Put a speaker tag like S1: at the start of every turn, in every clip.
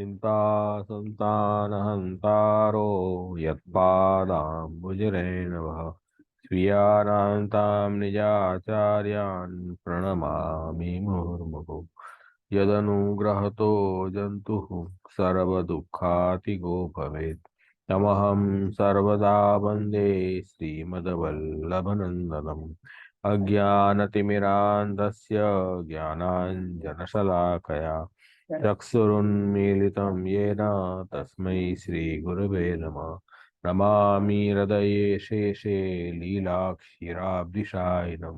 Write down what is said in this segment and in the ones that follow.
S1: चिंता संतानहंतारो यत्पादाम्बुजरेणवः स्वीयानान्तां निजाचार्यान् प्रणमामि मुहुर्मुहुः यदनुग्रहतो जन्तुः सर्वदुःखातिगो भवेत् तमहं सर्वदा वन्दे श्रीमद्वल्लभनन्दनम् अज्ञानतिमिरान्धस्य ज्ञानाञ्जनशलाकया चक्षुरुन्मीलितं येन तस्मै श्रीगुरवे नमः नमामि हृदये शेषे लीलाक्षीराब्धिशायिनं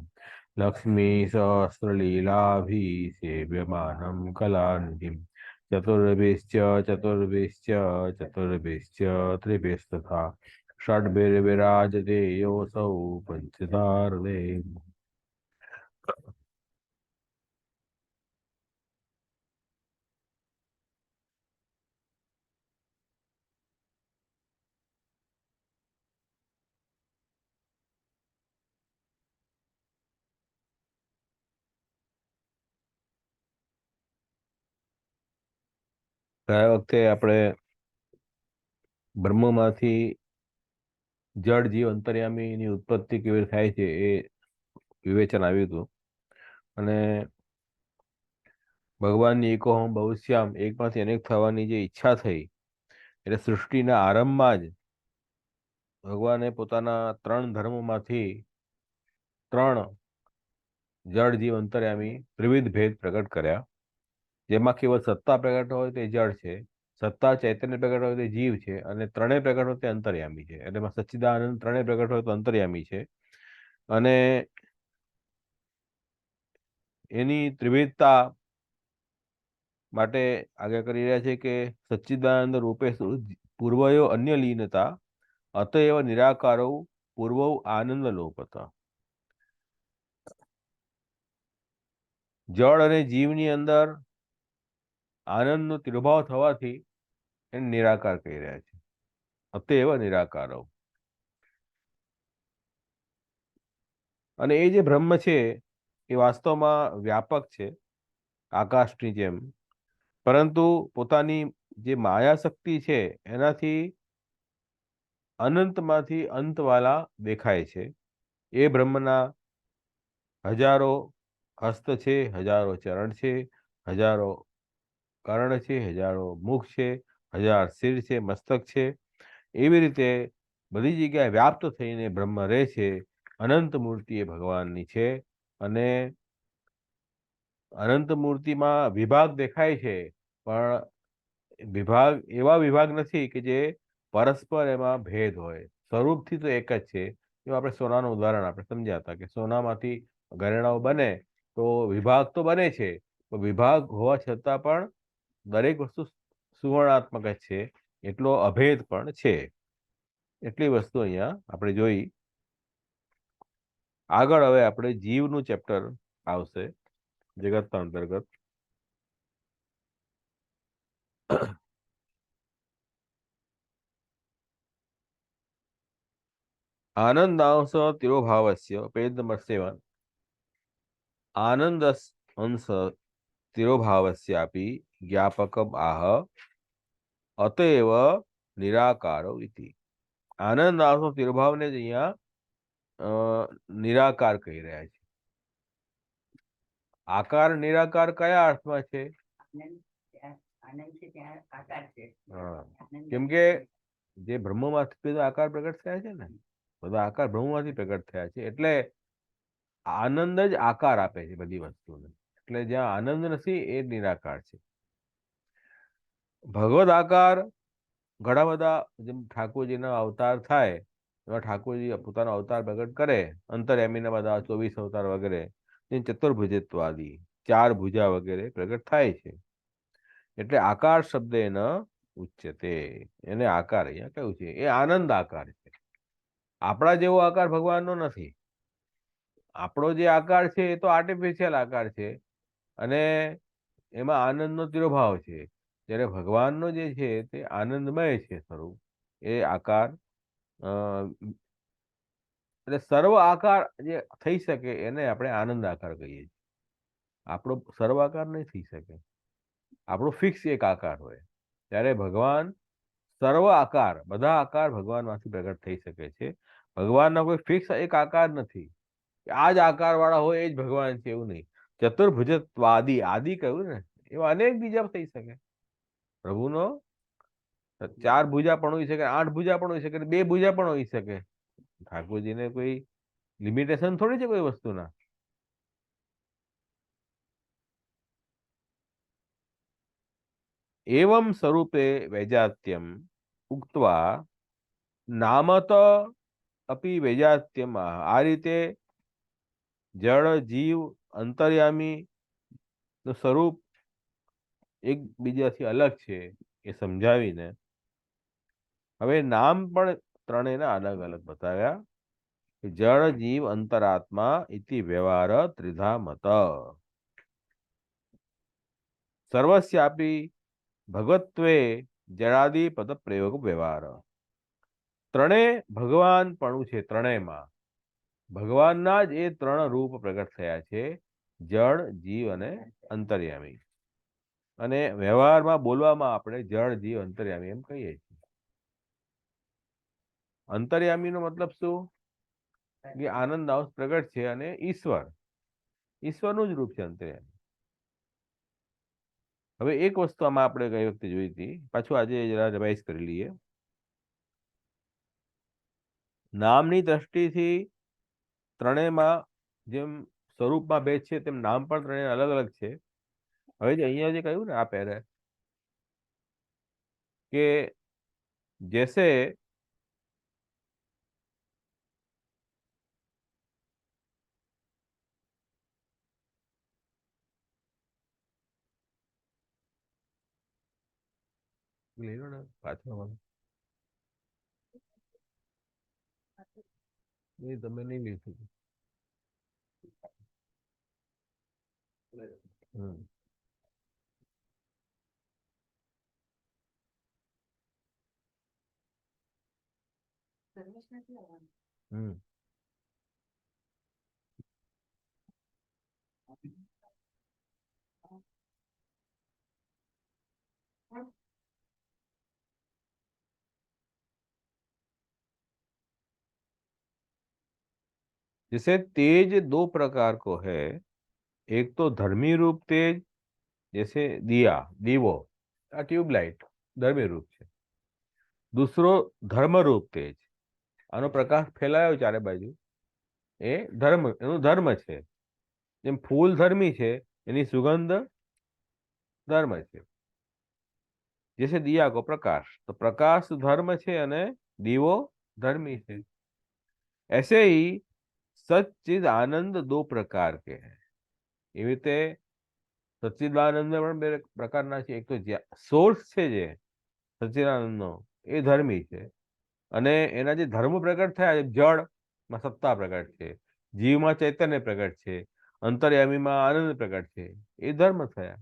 S1: लक्ष्मीसहस्रलीलाभिसेव्यमानं कलानिधिं चतुर्भिश्च चतुर्भिश्च चतुर्भिश्च त्रिभिस्तथा षड्भिर्विराजते योऽसौ पञ्चतारदे। ગયા વખતે આપણે બ્રહ્મમાંથી જળ જીવ અંતર્યામીની ઉત્પત્તિ કેવી રીતે થાય છે એ વિવેચન આવ્યું હતું અને ભગવાનની એકોહમ બહુશ્યામ એકમાંથી અનેક થવાની જે ઈચ્છા થઈ એટલે સૃષ્ટિના આરંભમાં જ ભગવાને પોતાના ત્રણ ધર્મમાંથી ત્રણ જળ જીવ અંતર્યામી ત્રિવિધ ભેદ પ્રગટ કર્યા, જેમાં કેવળ સત્તા પ્રગટ હોય તે જળ છે, સત્તા ચૈતન્ય પ્રગટ હોય તે જીવ છે અને ત્રણેય પ્રગટ હોય તે અંતર્યામી છે. એટલે એમાં સચ્ચિદાનંદ ત્રણેય પ્રગટ હોય તો અંતર્યામી છે અને એની ત્રિવિધતા માટે આગળ કરી રહ્યા છે કે સચ્ચિદાનંદ રૂપે પૂર્વયો અન્ય લીનતા અતએવ નિરાકારો પૂર્વ આનંદ લોપતા. જળ અને જીવની અંદર આનંદનો તિરોભાવ થવાથી એને નિરાકાર કહી રહ્યા છે. અતએવ નિરાકારો. અને એ જે બ્રહ્મ છે એ વાસ્તવમાં વ્યાપક છે આકાશની જેમ, પરંતુ પોતાની જે માયા શક્તિ છે એનાથી અનંતમાંથી અંતવાળા દેખાય છે. એ બ્રહ્મના હજારો હસ્ત છે, હજારો ચરણ છે, હજારો કર્ણ છે, હજારો મુખ છે, હજાર શિર છે, મસ્તક છે. એવી રીતે બધી જગ્યાએ વ્યાપ્ત થઈને બ્રહ્મ રહે છે. અનંત મૂર્તિ એ ભગવાનની છે અને અનંત મૂર્તિમાં વિભાગ દેખાય છે, પણ વિભાગ એવા વિભાગ નથી કે જે પરસ્પર એમાં ભેદ હોય. સ્વરૂપથી તો એક જ છે. જો આપણે સોનાનું ઉદાહરણ આપણે સમજ્યા હતા કે સોનામાંથી ઘરેણાઓ બને તો વિભાગ તો બને છે, તો વિભાગ હોવા છતાં પણ દરેક વસ્તુ સુવર્ણાત્મક જ છે, એટલો અભેદ પણ છે. એટલી વસ્તુ અહીંયા આપણે જોઈ. આગળ હવે આપણે જીવનું ચેપ્ટર આવશે જગતના અંતર્ગત. આનંદાંશ તિરોભાવસ્ય પેજ નંબર 7. આનંદ અંશ તિરોભાવસ્યાપી જ્ઞાપકમ આહ અતએવ નિરાકારો ઇતિ. આનંદ અંશનો તિરોભાવને જ અહીંયા નિરાકાર કહી રહ્યા છે. આકાર નિરાકાર કયા અર્થમાં છે? કેમ કે જે બ્રહ્મમાંથી બધા આકાર પ્રગટ થયા છે ને, બધા આકાર બ્રહ્મમાંથી પ્રગટ થયા છે, એટલે આનંદ જ આકાર આપે છે બધી વસ્તુને. એટલે જ્યાં આનંદ નથી એ નિરાકાર છે. ભગવદ આકાર ઘણા બધા, જેમ ઠાકોરજીના અવતાર થાય એમાં ઠાકોરજી પોતાનો અવતાર પ્રગટ કરે, અંતર્યામીના બધા 24 અવતાર વગેરે, ચતુર્ભુજત્વાદી 4 ભુજા વગેરે પ્રગટ થાય છે. એટલે આકાર શબ્દ એને ઉચ્ચતે, એને આકાર અહીંયા કયું છે એ આનંદ આકાર છે. આપણા જેવો આકાર ભગવાનનો નથી. આપણો જે આકાર છે એ તો આર્ટિફિશિયલ આકાર છે અને એમાં આનંદનો તિરોભાવ છે. જ્યારે ભગવાનનો જે છે તે આનંદમય છે સ્વરૂપ, એ આકાર. એટલે સર્વ આકાર જે થઈ શકે એને આપણે આનંદ આકાર કહીએ છીએ. આપણો સર્વ આકાર નહીં થઈ શકે. આપણો ફિક્સ એક આકાર હોય. ત્યારે ભગવાન સર્વ આકાર, બધા આકાર ભગવાનમાંથી પ્રગટ થઈ શકે છે. ભગવાનના કોઈ ફિક્સ એક આકાર નથી કે આ જ આકાર વાળા હોય એ જ ભગવાન છે, એવું નહીં. ચતુર્ભુજત્વાદી, આદિ કહ્યું ને, એવા અનેક બીજા થઈ શકે. પ્રભુનો 4 ભુજા પણ હોઈ શકે, 8 ભુજા પણ હોઈ શકે, 2 ભુજા પણ હોઈ શકે. ઠાકોરજીને કોઈ લિમિટેશન થોડી છે કોઈ વસ્તુના. એવમ સ્વરૂપે વૈજાત્યમ ઉક્ત્વા નામત અપી વૈજાત્યમ, આ રીતે જળ જીવ અંતર્યામી નું સ્વરૂપ એકબીજાથી અલગ છે એ સમજાવીને હવે નામ પણ ત્રણેયના અલગ અલગ બતાવ્યા. જળ જીવ અંતરાત્મા ઇતિ વ્યવહાર ત્રિધા મત સર્વસ્યાપી ભગવત્વે જળાદિ પદ પ્રયોગ વ્યવહાર. ત્રણેય ભગવાન પણ છે. ત્રણેયમાં ભગવાનના જ એ 3 રૂપ પ્રગટ થયા છે, જળ જીવ અને અંતર્યામી. અને વ્યવહારમાં બોલવામાં આપણે જળ જીવ અંતર્યામી એમ કહીએ છીએ. અંતર્યામીનો મતલબ શું? કે આનંદ અંશ પ્રગટ છે અને ઈશ્વરનું જ રૂપ છે અંતર્યામી. હવે એક વસ્તુ આમાં આપણે ગઈ વખતે જોઈ હતી, પાછું આજે જરા રિવાઇઝ કરી લઈએ. નામની દ્રષ્ટિથી ત્રણેયમાં જેમ સ્વરૂપમાં ભેદ છે તેમ નામ પણ ત્રણેય અલગ અલગ છે. હવે અહીંયા જે કહ્યું ને આ પહેરે કે જૈસે લઈ લો ને પાછળ, નહીં તમે નહીં લીધું. હમ हम्म जैसे तेज 2 प्रकार को है. एक तो धर्मी रूप तेज, जैसे दिया, दीवो, ट्यूबलाइट धर्मी रूप છે. दूसरो धर्म रूप तेज, આનો પ્રકાશ ફેલાયો ચારે બાજુ, એ ધર્મ, એનું ધર્મ છે. જેમ ફૂલ ધર્મી છે, એની સુગંધ ધર્મ છે. जैसे दिया को प्रकाश, तो प्रकाश धर्म છે અને દીવો धर्मी છે. ऐसे ही सच्चिद आनंद 2 प्रकार के हैं. એવી રીતે સચ્ચિદાનંદ પણ 2 પ્રકારના છે. એક તો સોર્સ છે જે સચ્ચિદાનંદનો, એ ધર્મી છે અને એના જે ધર્મ પ્રગટ થયા, જળમાં સત્તા પ્રગટ છે, જીવમાં ચૈતન્ય પ્રગટ છે, અંતર્યામીમાં આનંદ પ્રગટ છે, એ ધર્મ થયા.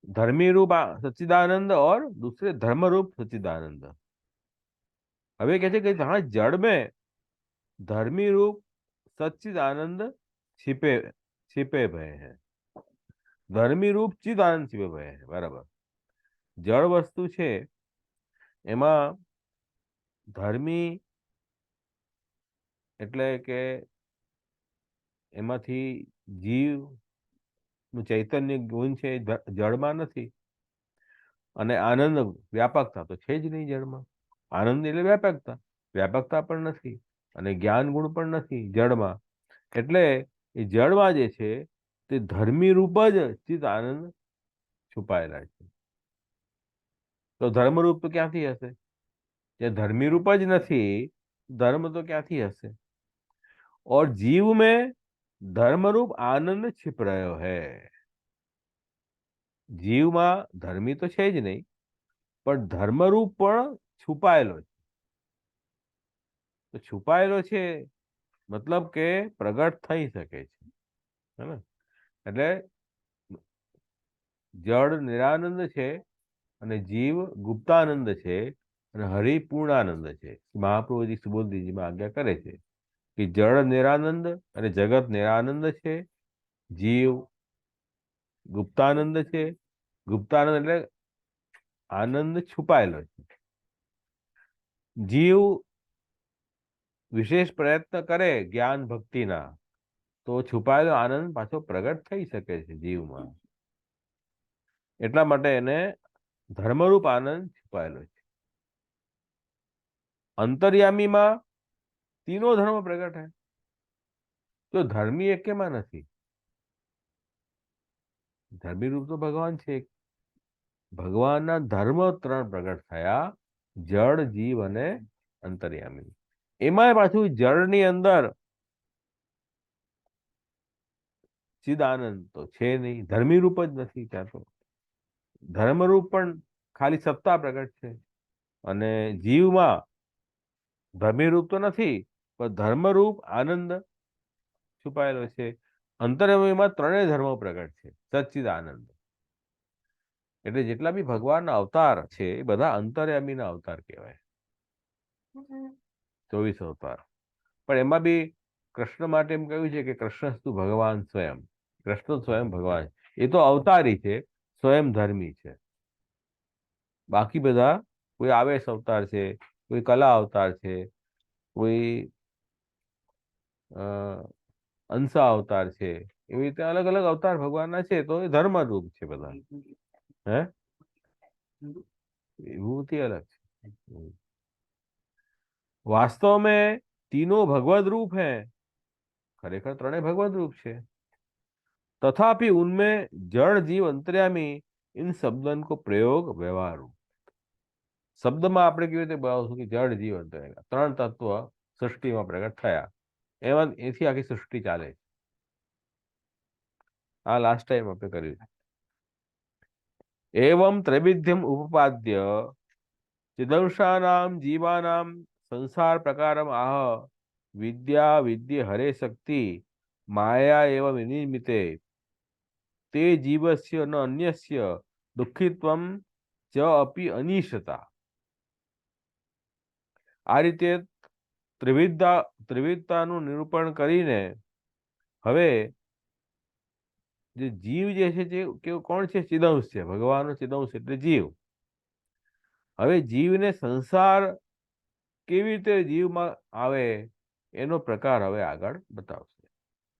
S1: धर्मी रूप सच्चिदानंद और दूसरे धर्म रूप सच्चिदानंद. હવે કહે છે કે हाँ जड़ में धर्मी रूप सच्चिदानंद छिपे छिपे भय हैं. ધર્મી રૂપ ચિદાનંદ छिपे भय हैं. બરાબર. જળ વસ્તુ છે એમાં ધર્મી એટલે કે એમાંથી જીવ નું ચૈતન્ય ગુણ છે, જળમાં નથી. અને આનંદ વ્યાપકતા તો છે જ નહીં જળમાં. આનંદ એટલે વ્યાપકતા, વ્યાપકતા પણ નથી અને જ્ઞાન ગુણ પણ નથી જળમાં. એટલે એ જળમાં જે છે તે ધર્મી રૂપ જ ચિત આનંદ છુપાયેલા છે. તો ધર્મરૂપ તો ક્યાંથી હશે? જે ધર્મી रूप જ નથી, धर्म तो ક્યાંથી હશે? और जीव में धर्म रूप आनंद छिप રહ્યો है. જીવમાં ધર્મી તો છે જ નહીં, પણ ધર્મરૂપ પણ છુપાયેલો છે. તો છુપાયેલો છે મતલબ કે પ્રગટ થઈ શકે છે, હે ને? એટલે જળ નિરાનંદ છે અને જીવ ગુપ્તાનંદ છે અને હરિ પૂર્ણાનંદ છે. મહાપ્રભુજી સુબોધજીમાં આજ્ઞા કરે છે કે જળ નિરાનંદ અને જગત નિરાનંદ છે, જીવ ગુપ્તાનંદ છે. ગુપ્તાનંદ એટલે આનંદ છુપાયેલો છે. જીવ વિશેષ પ્રયત્ન કરે જ્ઞાન ભક્તિના તો છુપાયેલો આનંદ પાછો પ્રગટ થઈ શકે છે જીવમાં. એટલા માટે એને ધર્મરૂપ આનંદ છુપાયેલો છે. અંતર્યામીમાં तीनों धर्म प्रगट है. तो धर्मी एकेમાં નથી. ધર્મી રૂપ તો ભગવાન છે. ભગવાનના ધર્મ 3 પ્રગટ થયા, જળ, જીવ અને અંતર્યામી. એમાંય પાછું જળની અંદર ચિદાનંદ તો છે નહીં, ધર્મી રૂપ જ નથી ત્યાં તો. ધર્મરૂપ પણ ખાલી સત્તા પ્રગટ છે. અને જીવમાં ધર્મી રૂપ તો નથી, પણ ધર્મરૂપ આનંદ છુપાયેલો છે. અંતર્યામીમાં 3 ધર્મો પ્રગટ છે, સચ્ચિદાનંદ. એટલે જેટલા બી ભગવાનના અવતાર છે એ બધા અંતર્યામીના અવતાર કહેવાય, 24 અવતાર. પણ એમાં બી કૃષ્ણ માટે એમ કહ્યું છે કે કૃષ્ણસ્તુ ભગવાન સ્વયં. કૃષ્ણ સ્વયં ભગવાન, એ તો અવતારી છે, સ્વયં ધર્મી છે. બાકી બધા કોઈ આવેશ અવતાર છે, કોઈ કલા અવતાર છે, કોઈ અંશા અવતાર છે. એવી રીતે અલગ અલગ અવતાર ભગવાનના છે, તો એ ધર્મ રૂપ છે બધા. હે विभूति अलग है. वास्तव में तीनों भगवत रूप हैं, खरेखर 3 भगवत रूप છે. तथापि उनमें जड़, जीव, अंतर्यामी इन शब्दन को प्रयोग व्यवहार શબ્દમાં આપણે કેવી રીતે બોલાવશું કે જળ, જીવ, અંતર્યામી 3 તત્વ સૃષ્ટિમાં પ્રગટ થયા. એમાં એથી આખી સૃષ્ટિ ચાલે છે. આ લાસ્ટ ટાઈમ આપણે કર્યું. एवं त्रैविध्यम उपपाद्य चिदंशानाम जीवानाम संसार प्रकारम आह विद्या विद्ये हरे शक्ति माया एवं विनिर्मिते ते जीवस्य न अन्यस्य दुखित्वम च अपि अनिशता. આ રીતે ત્રિવિધતાનું નિરૂપણ કરીને હવે જે જીવ જે છે તે કોણ છે? ચિદંશ છે, ભગવાનનો ચિદંશ એટલે જીવ. હવે જીવને સંસાર કેવી રીતે જીવમાં આવે એનો પ્રકાર હવે આગળ બતાવશે.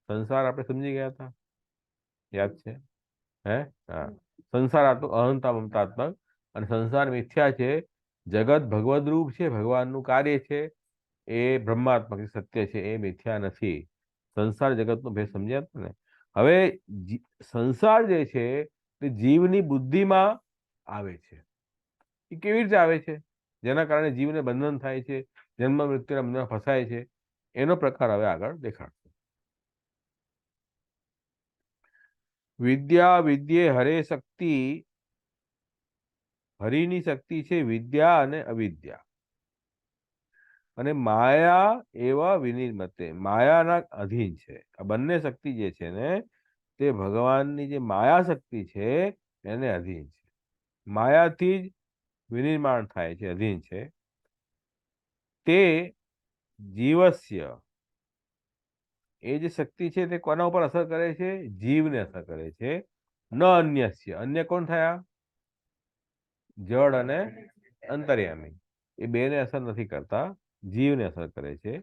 S1: સંસાર આપણે સમજી ગયા હતા, યાદ છે? હા, સંસાર અહંતા મમતાત્મક, અને સંસાર મિથ્યા છે. જગત ભગવદ રૂપ છે, ભગવાનનું કાર્ય છે. એ બ્રહ્માત્મક સત્ય છે, એ મિથ્યા નથી. સંસાર જગતનો ભેદ સમજ્યા હતા ને. હવે સંસાર જે છે તે જીવની બુદ્ધિમાં આવે છે. એ કેવી રીતે આવે છે? જેના કારણે જીવને બંધન થાય છે, જન્મ મૃત્યુના બંધનમાં ફસાય છે. એનો પ્રકાર હવે આગળ દેખાડશે. વિદ્યા વિદ્યે હરે શક્તિ. હરિની શક્તિ છે વિદ્યા અને અવિદ્યા. અને માયા એવા વિનિર્મતે, માયાના અધીન છે. આ બંને શક્તિ જે છે ને તે ભગવાનની જે માયા શક્તિ છે એને અધીન છે. માયાથી જ વિનિર્માણ થાય છે, અધીન છે. તે જીવસ્ય, એ જે શક્તિ છે તે કોના ઉપર અસર કરે છે? જીવને અસર કરે છે. ન અન્યસ્ય, અન્ય કોણ થયા? જળ અને અંતર્યામી. એ બેને અસર નથી કરતા, જીવને અસર કરે છે.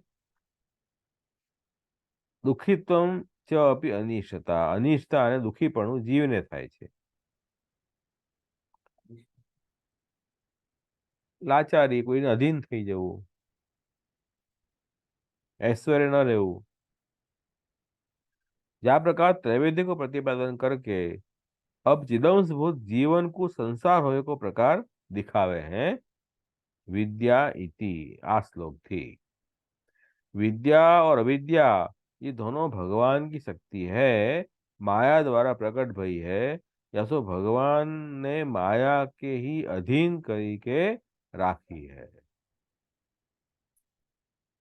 S1: દુઃખિત્વમ ચ અપી અનિષ્ટતા, અનિષ્ટતા અને દુઃખીપણું જીવને થાય છે. લાચારી, કોઈને અધીન થઈ જવું, ऐश्वर्य न રહેવું. ज्या प्रकार त्रैवेद्य को प्रतिपादन करके अब चिदंशभूत जीवन को संसार होने को प्रकार दिखावे हैं विद्या इति. आ श्लोक थी. विद्या और अविद्या ये दोनों भगवान की शक्ति है, माया द्वारा प्रकट भई है. या सो भगवान ने माया के ही अधीन करी के राखी है.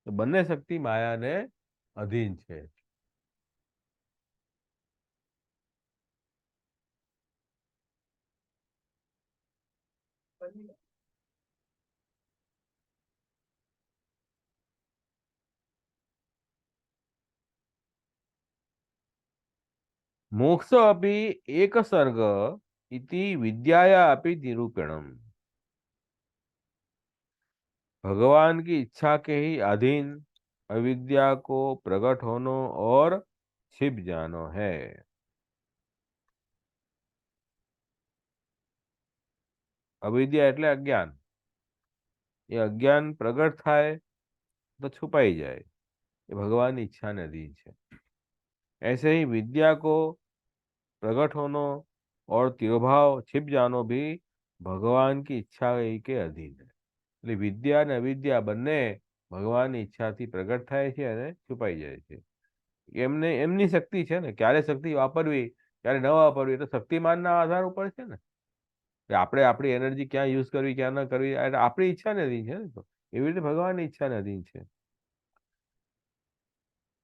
S1: तो बन्ने शक्ति माया ने अधीन है. मोक्ष अपि एक सर्ग इति विद्याया अपि निरूपणम. भगवान की इच्छा के ही अधीन अविद्या को प्रकट होनो और छिप जानो है। अविद्या એટલે अज्ञान। ये अज्ञान प्रकट थाय तो छुपाई जाए, ये भगवान की इच्छा ने अधीन है। ऐसे ही विद्या को प्रकट होनो और तिरोभाव छिप जानो भी भगवान की ઈચ્છા के अधीन है। એટલે વિદ્યા અને અવિદ્યા બંને ભગવાનની ઈચ્છાથી પ્રગટ થાય છે અને છુપાઈ જાય છે। એમને એમની શક્તિ છે ને, ક્યારે શક્તિ વાપરવી ક્યારે ન વાપરવી એ તો શક્તિમાનના આધાર ઉપર છે ને, કે આપણે આપણી એનર્જી ક્યાં યુઝ કરવી ક્યાં ન કરવી આ આપણી ઈચ્છાને અધીન છે ને, તો એવી રીતે ભગવાનની ઈચ્છાને અધીન છે।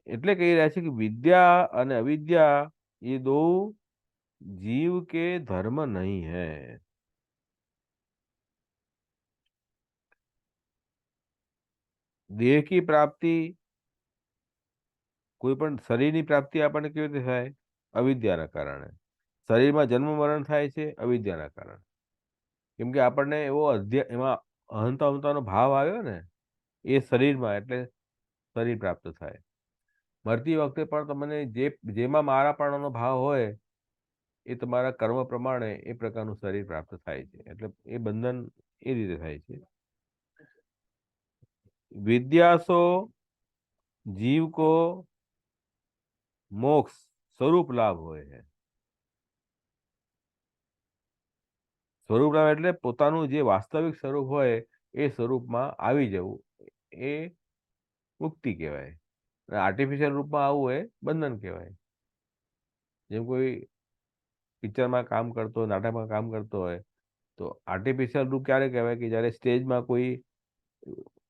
S1: એટલે કહી રહ્યા છે કે વિદ્યા અને અવિદ્યા એ દો जीव के धर्म नहीं है। देह की प्राप्ति कोई पण शरीરની પ્રાપ્તિ આપણને કેવી રીતે થાય? અવિદ્યાના કારણે। શરીરમાં જન્મ મરણ થાય છે અવિદ્યાના કારણે। કેમ કે આપણને એવો એમાં અહંતા અહંતાનો ભાવ આવ્યો ને એ શરીરમાં, એટલે શરીર પ્રાપ્ત થાય। મરતી વખતે પણ તમને જેમાં મારાપણાનો ભાવ હોય એ તમારા કર્મ પ્રમાણે એ પ્રકારનું શરીર પ્રાપ્ત થાય છે। એટલે એ બંધન એ રીતે થાય છે। विद्या सो जीव को मोक्ष स्वरूप लाभ होय है। स्वरूप लाभ એટલે પોતાનું જે વાસ્તવિક સ્વરૂપ હોય એ સ્વરૂપમાં આવી જવું એ મુક્તિ કહેવાય। અને આર્ટિફિશિયલ રૂપમાં આવવું એ બંધન કહેવાય। જેમ કોઈ પિક્ચરમાં કામ કરતો હોય, નાટકમાં કામ કરતો હોય તો આર્ટિફિશિયલ રૂપ ક્યારે કહેવાય કે જ્યારે સ્ટેજમાં કોઈ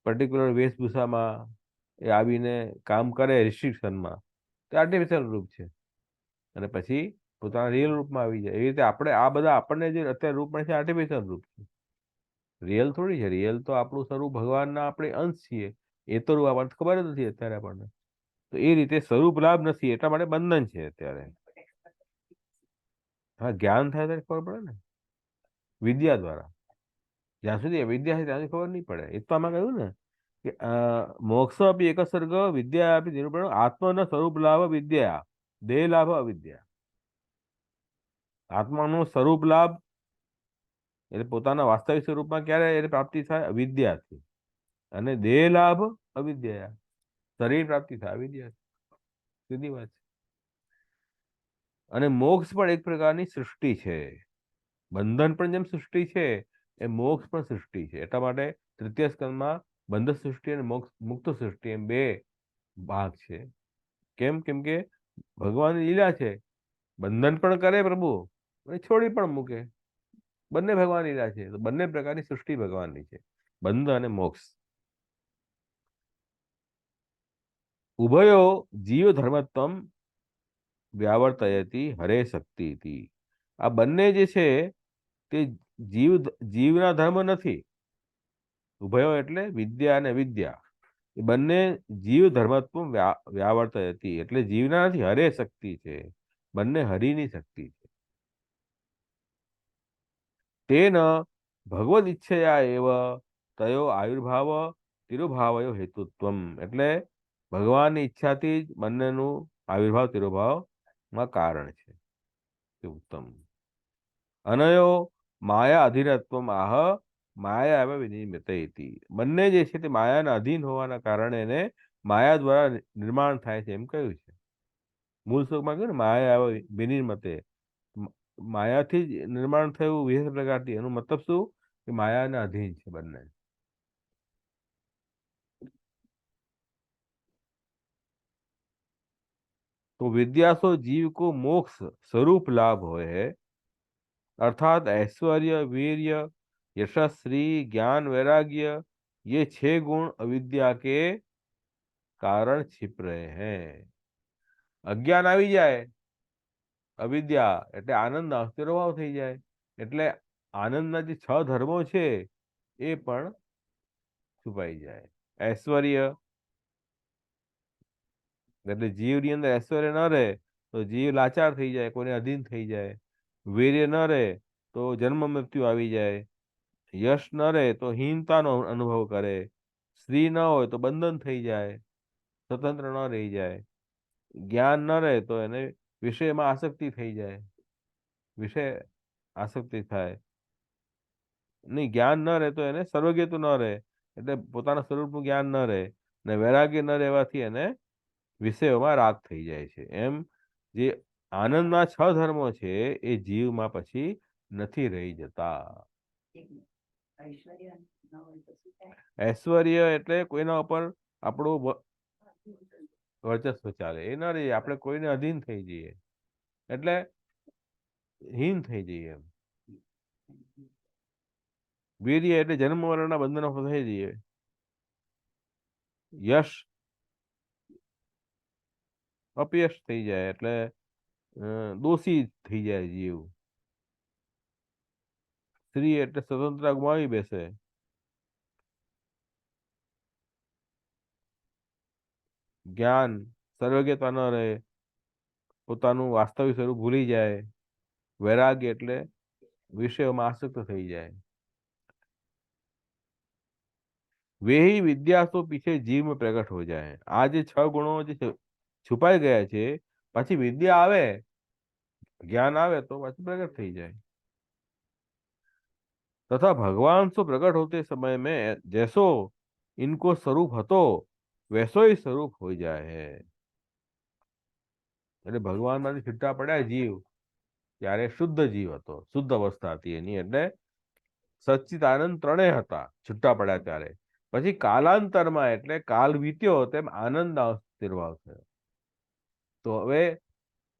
S1: પર્ટિક્યુલર વેશભૂષામાં એ આવીને કામ કરે રિસ્ટ્રિક્શનમાં, તે આર્ટિફિશિયલ રૂપ છે। અને પછી પોતાના રિયલ રૂપમાં આવી જાય। એવી રીતે આપણે આ બધા આપણને જે અત્યારે રૂપ મળે છે આર્ટિફિશિયલ રૂપ છે, રિયલ થોડી છે। રિયલ તો આપણું સ્વરૂપ ભગવાનના આપણે અંશ છીએ। એ તો રૂપ આપણને ખબર જ નથી અત્યારે આપણને। તો એ રીતે સ્વરૂપ લાભ નથી એટલા માટે બંધન છે અત્યારે। હા, જ્ઞાન થાય ત્યારે ખબર પડે ને, વિદ્યા દ્વારા। જ્યાં સુધી અવિદ્યા છે ત્યાં સુધી ખબર નહીં પડે। એ તો આમાં કહ્યું ને કે મોક્ષ અપી એક સર્ગ વિદ્યા આપી નિરૂપણ આત્માના સ્વરૂપ લાભ વિદ્યા દેહ લાભ અવિદ્યા। આત્માનું સ્વરૂપ લાભ એટલે પોતાના વાસ્તવિક સ્વરૂપમાં ક્યારે એની પ્રાપ્તિ થાય? અવિદ્યાથી। અને દેહ લાભ અવિદ્યા, શરીર પ્રાપ્તિ થાય અવિદ્યાથી। સીધી વાત છે। અને મોક્ષ પણ એક પ્રકારની સૃષ્ટિ છે। બંધન પણ જેમ સૃષ્ટિ છે એ મોક્ષ પણ સૃષ્ટિ છે। એટલા માટે તૃતીય સ્કંદમાં બંધ સૃષ્ટિ અને મોક્ષ મુક્ત સૃષ્ટિ એમ બે ભાગ છે। કેમ? કેમ કે ભગવાનની લીલા છે, બંધન પણ કરે પ્રભુ અને છોડી પણ મૂકે, બંને ભગવાનની લીલા છે। તો બંને પ્રકારની સૃષ્ટિ ભગવાનની છે, બંધ અને મોક્ષ। ઉભયો જીવ ધર્મત્વમ વ્યાવર્તયતિ હરે શક્તિથી। આ બંને જે છે તે જીવના ધર્મ નથી। ઉભયો એટલે વિદ્યા અને વિદ્યા, એ બંને જીવ ધર્મત્વ વ્યાવર્તયતિ એટલે જીવના નથી, હરે શક્તિ છે, બંને હરિની શક્તિ છે। તેન ભગવદ ઈચ્છયા એવ તયો આયુર્ભાવ તિરુભાવયો હેતુત્વમ એટલે ભગવાનની ઈચ્છાથી જ બંનેનું આવિર્ભાવ તિરુભાવમાં કારણ છે, તે ઉત્તમ। અનયો માયા અધીનત્વમ આહ માયા એવ વિનિર્મિત ઇતિ। બંને જે છે તે માયાના અધીન હોવાના કારણે એને માયા દ્વારા નિર્માણ થાય છે એમ કહ્યું છે। મૂળ શ્લોકમાં કહ્યું ને માયા એવ વિનિર્મતે, માયાથી જ નિર્માણ થયું વિશેષ પ્રકારથી। એનો મતલબ શું? કે માયાના અધીન છે બંને। तो विद्या सो जीव को मोक्ष स्वरूप लाभ होय है, अर्थात ऐश्वर्य वीर्य यशस श्री ज्ञान वैराग्य ये 6 गुण अविद्या के कारण छिप रहे हैं। અજ્ઞાન આવી જાય અવિદ્યા એટલે આનંદ અસ્તિત્વભાવ થઈ જાય, એટલે આનંદના જે 6 ધર્મો છે એ પણ છુપાઈ જાય। ઐશ્વર્ય એટલે જીવની અંદર ઐશ્વર્ય ન રહે તો જીવ લાચાર થઈ જાય, કોઈને અધીન થઈ જાય। વીર્ય ન રહે તો જન્મ મૃત્યુ આવી જાય। યશ ન રહે તો હીનતાનો અનુભવ કરે। સ્ત્રી ન હોય તો બંધન થઈ જાય, સ્વતંત્ર ન રહી જાય, જ્ઞાન ન રહે તો એને વિષયમાં આસક્તિ થઈ જાય, વિષય આસક્તિ થાય, નહીં જ્ઞાન ન રહે તો એને સર્વજ્ઞ ન રહે, એટલે પોતાના સ્વરૂપનું જ્ઞાન ન રહે, ને વૈરાગ્ય ન રહેવાથી એને વિષયોમાં રાગ થઈ જાય છે. એમ જે આનંદના 6 ધર્મો છે એ જીવમાં પછી નથી રહી જતા. ઐશ્વર્ય એટલે કોઈના ઉપર આપણું વર્ચસ્વ ચાલે, એ ન રહી, આપણે કોઈને અધીન થઈ જઈએ એટલે હીન થઈ જઈએ. એમ વીર્ય એટલે જન્મ મરણના બંધનો ફસાઈ જઈએ. યશ અપયશ થઈ જાય એટલે દોષી થઈ જાય જીવ. સ્ત્રી એટલે સ્વતંત્રતા ગુમાવી બેસે. જ્ઞાન સર્વજ્ઞતા ન રહે, પોતાનું વાસ્તવિક સ્વરૂપ ભૂલી જાય. વૈરાગ્ય એટલે વિષયોમાં આસક્ત થઈ જાય. વેહી વિદ્યા તો પીછે जीव में प्रकट हो जाए. આ જે 6 ગુણો જે છુપાઈ ગયા છે, પછી વિદ્યા આવે, ज्ञान आवे तो पाछू प्रकट થઈ જાય. तथा भगवान सो प्रकट होते समय में जैसो इनको स्वरूप હતો वैसो ही स्वरूप हो जाए. એટલે ભગવાન માંથી છૂટા પડ્યા જીવ ત્યારે શુદ્ધ જીવ હતો, શુદ્ધ અવસ્થા હતી એની, એટલે સચ્ચિદાનંદ ત્રણેય હતા છૂટા પડ્યા ત્યારે. પછી કાલાંતરમાં એટલે કાલ વીત્યો તેમ આનંદ નિર્ભાવ થયો. તો હવે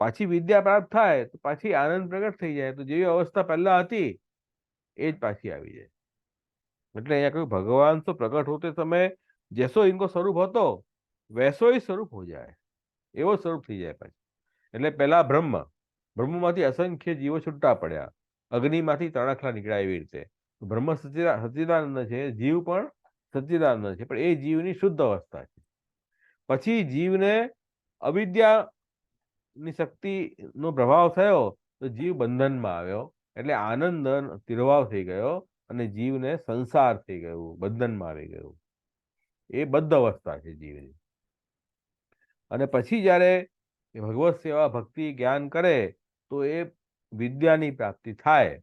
S1: પાછી વિદ્યા પ્રાપ્ત થાય તો પાછી આનંદ પ્રગટ થઈ જાય, તો જેવી અવસ્થા પહેલા હતી એ જ પાછી આવી જાય. એટલે અહીંયા કહ્યું ભગવાન તો પ્રગટ હોતે સમય જૈસો ઇનકો સ્વરૂપ હતો વૈસો ही સ્વરૂપ हो जाए, એવો સ્વરૂપ થઈ જાય પાછું. એટલે પહેલા બ્રહ્મમાંથી અસંખ્ય જીવો છૂટા પડ્યા, અગ્નિમાંથી તણખલા નીકળ્યા, એવી રીતે બ્રહ્મ સચ્ચિદાનંદ છે, જીવ પણ સચ્ચિદાનંદ છે, પણ એ જીવની શુદ્ધ અવસ્થા છે. પછી જીવને અવિદ્યાની શક્તિનો પ્રભાવ થયો તો જીવ બંધનમાં આવ્યો, એટલે આનંદ તિર્વાવ થઈ ગયો અને જીવને સંસાર થઈ ગયું, બંધનમાં આવી ગયું. એ બદ્ધ અવસ્થા છે જીવની. અને પછી જ્યારે ભગવત સેવા ભક્તિ જ્ઞાન કરે તો એ વિદ્યાની પ્રાપ્તિ થાય,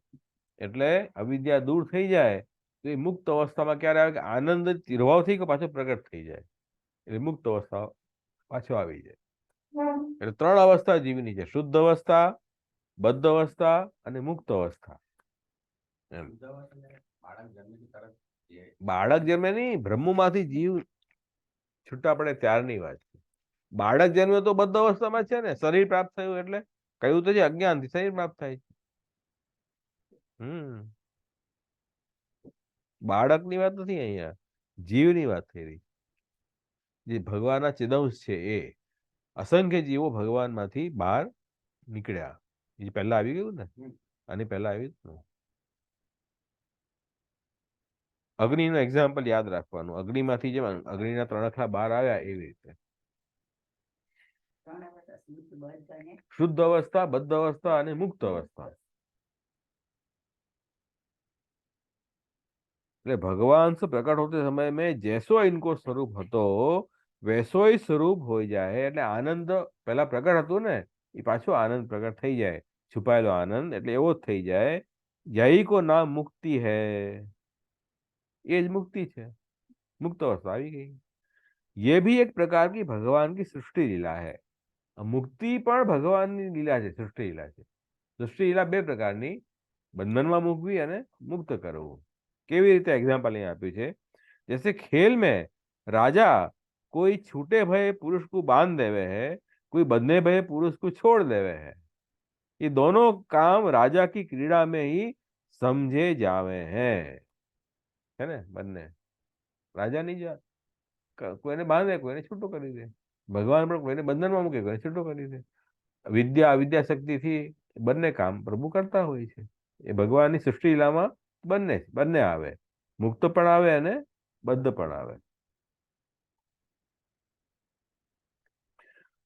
S1: એટલે અવિદ્યા દૂર થઈ જાય. તો એ મુક્ત અવસ્થામાં ક્યારે આવે કે આનંદ તિર્વાવ થઈ ગયો પાછો પ્રગટ થઈ જાય, એટલે મુક્ત અવસ્થા પાછો આવી જાય. એટલે 3 અવસ્થા જીવની છે, શુદ્ધ અવસ્થા, બદ્ધ અવસ્થા અને મુક્ત અવસ્થા. બાળક જન્મે નહીં, બ્રહ્મમાંથી જીવ છૂટા પડે ત્યારની વાત છે. બાળક જન્મે તો બદ્ધ અવસ્થામાં છે ને, શરીર પ્રાપ્ત થયું એટલે કહ્યું તો છે અજ્ઞાનથી શરીર પ્રાપ્ત થાય છે. બાળકની વાત નથી, અહીંયા જીવની વાત થઈ રહી. જે ભગવાનના ચિદંશ છે એ અસંખ્ય જીવો ભગવાનમાંથી બહાર નીકળ્યા. એ પહેલા આવી ગયું ને, આની પહેલા આવ્યું ને. અગ્નિનું એક્ઝામ્પલ યાદ રાખવાનું, અગ્નિમાંથી જેમ અગ્નિના તણખલા બહાર આવ્યા એવી રીતે શુદ્ધ અવસ્થા, બદ્ધ અવસ્થા અને મુક્ત અવસ્થા. એટલે ભગવાન से प्रकट होते समय में जैसो इनको स्वरूप હતો वैसो ही स्वरूप हो जाए. એટલે આનંદ પહેલા પ્રગટ હતું ને, એ પાછો આનંદ પ્રગટ થઈ જાય, છુપાયેલો આનંદ, એટલે એવો જ થઈ જાય. यही को नाम मुक्ति है, ये જ મુક્તિ છે, મુક્ત અવસ્થા આવી ગઈ. ये भी एक प्रकार की भगवान की सृष्टि लीला है. મુક્તિ પણ ભગવાનની લીલા છે, સૃષ્ટિ લીલા છે. સૃષ્ટિ લીલા બે પ્રકારની, બંધનમાં મૂકવી અને મુક્ત કરવું. કેવી રીતે એग्जाम्पल यहाँ આપ્યું છે, जैसे खेल में राजा कोई छूटे भय पुरुष को बांध देवे है, कोई बंधे भय पुरुष को छोड़ देवे है. ये दोनों काम राजा की क्रीड़ा में ही समझे जावे हैं. है ने, બંને રાજાની જ કોઈને બાંધે કોઈને છૂટો કરી દે, ભગવાન પણ કોઈને બંધનમાં મૂકે કોઈને છૂટો કરી દે. વિદ્યા અવિદ્યા શક્તિથી બંને કામ પ્રભુ કરતા હોય છે. એ ભગવાનની સૃષ્ટિ લીલામાં બંને આવે, મુક્ત પણ આવે અને બદ્ધ પણ આવે.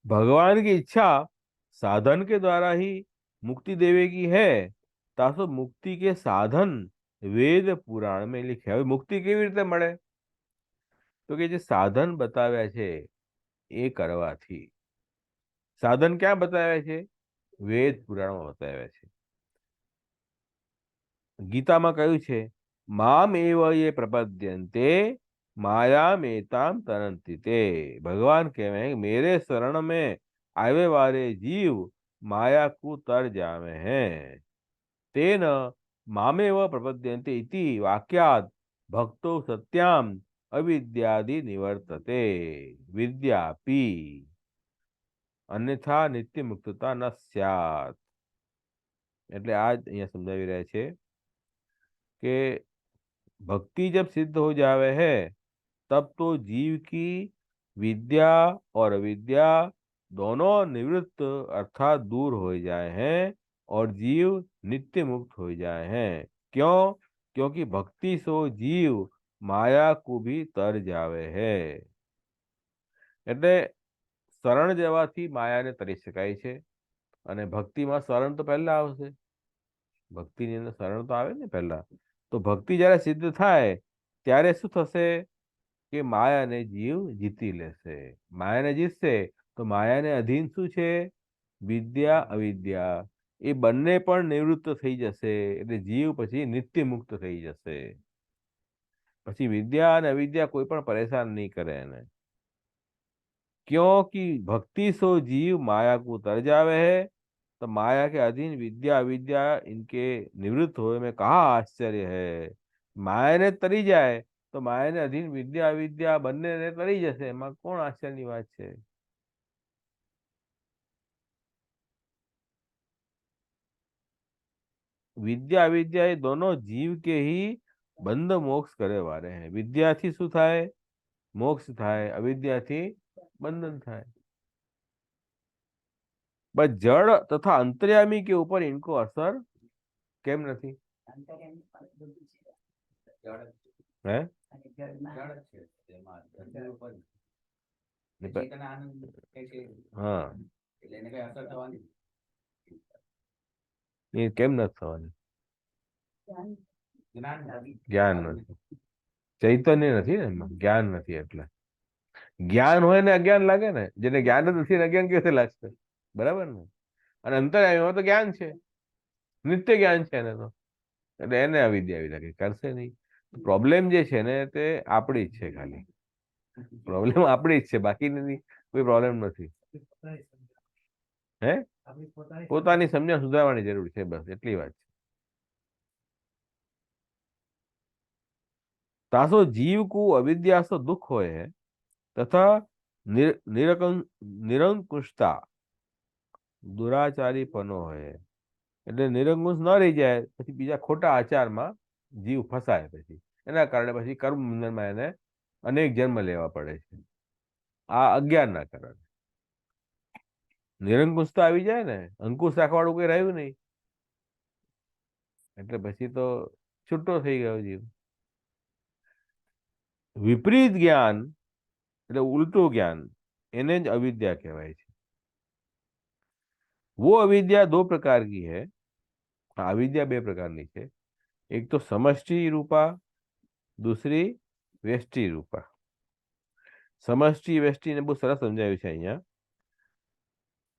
S1: भगवान की इच्छा साधन के द्वारा ही मुक्ति देवे की है, तासो मुक्ति के साधन वेद पुराण में लिखे. હવે મુક્તિ કેવી રીતે મળે? તો કે જે સાધન બતાવ્યા છે એ કરવાથી, સાધન ક્યાં બતાવ્યા છે? વેદ પુરાણમાં બતાવ્યા છે. ગીતામાં કહ્યું છે મામ એવ યે પ્રપદ્યન્તે मायामेताम तरंति ते। भगवान कहे मेरे शरण में आवे वाले जीव माया को तर जावे हैं। तेन मामेव प्रपद्यन्ते इति वाक्यात् भक्तो सत्याम अविद्यादि निवर्तते विद्यापि अन्यथा नित्य मुक्तता न स्यात्। એટલે આ જ અહીંયા સમજાવી રહ્યા છે કે भक्ति जब सिद्ध हो जावे है तब तो जीव की विद्या और अविद्या दोनों निवृत्त अर्थात दूर हो जाए हैं और जीव नित्य मुक्त हो जाए हैं। क्यों? क्योंकि भक्ति सो जीव माया को भी तर जावे है। એટલે શરણ જવાથી માયાને તરી શકાય છે અને ભક્તિમાં શરણ તો પહેલા આવશે, ભક્તિની અંદર શરણ તો આવે ને પહેલા। તો ભક્તિ જ્યારે સિદ્ધ થાય ત્યારે શું થશે કે માયાને જીવ જીતી લેશે। માયાને જીતશે તો માયાને અધીન શું છે? વિદ્યા અવિદ્યા, એ બંને પણ નિવૃત્ત થઈ જશે એટલે જીવ પછી નિત્ય મુક્ત થઈ જશે। પછી વિદ્યા અને અવિદ્યા કોઈ પણ પરેશાન નહીં કરે એને। क्योंकि भक्ति सो जीव माया को तर जावे है, तो माया के अधीन विद्या अविद्या इनके निवृत्त होए में कहा आश्चर्य है। माया ने तरी जाए तो माया ने अधीन विद्या अविद्या બંને ને તરી જશે, એમાં કોણ આશ્ચર્યની વાત છે? विद्या अविद्या ये दोनों जीव के ही बंध मोक्ष करे वाले हैं। विद्या थी શું થાય? મોક્ષ થાય, અવિદ્યાથી બંધન થાય। बस जड़ तथा अंतर्यामी के ऊपर इनको असर કેમ નથી? હે? હા, એ કેમ નથી થવાની? જ્ઞાન નથી, ચૈતન્ય નથી ને એમાં, જ્ઞાન નથી એટલે। જ્ઞાન હોય ને અજ્ઞાન લાગે ને, જેને જ્ઞાન જ નથી ને અજ્ઞાન કેવી રીતે લાગશે? બરાબર ને? અને અંતર્યામીમાં તો જ્ઞાન છે, નિત્ય જ્ઞાન છે એને તો, એટલે એને અવિદ્યા આવી લાગે, કરશે નહીં। પ્રોબ્લેમ જે છે ને તે આપણી જ છે, ખાલી પ્રોબ્લેમ આપણી જ છે, બાકીની કોઈ પ્રોબ્લેમ નથી। હે? પોતાની સમજણ સુધારવાની જરૂર છે, બસ એટલી વાત છે। तासो जीव को अविद्या से दुख होए है तथा निरंकुशता दुराचारीपनो હોય એટલે નિરંકુશ ન રહી જાય પછી બીજા ખોટા આચારમાં જીવ ફસાય, પછી એના કારણે પછી કર્મ બંધનમાં એને અનેક જન્મ લેવા પડે છે। આ અજ્ઞાનના કારણે નિરંકુશતા આવી જાય ને, અંકુશ રાખવાળું કોઈ રહ્યું નહીં એટલે પછી તો છૂટો થઈ ગયો જીવ। વિપરીત જ્ઞાન એટલે ઉલટું જ્ઞાન, એને જ અવિદ્યા કહેવાય છે। वो अविद्या दो प्रकार की है। अविद्या बे प्रकारनी है, एक तो समष्टि रूपा, दूसरी व्यष्टि रूपा। समष्टि व्यष्टि ने बहुत सरस समझाव्યું છે અહીંયા।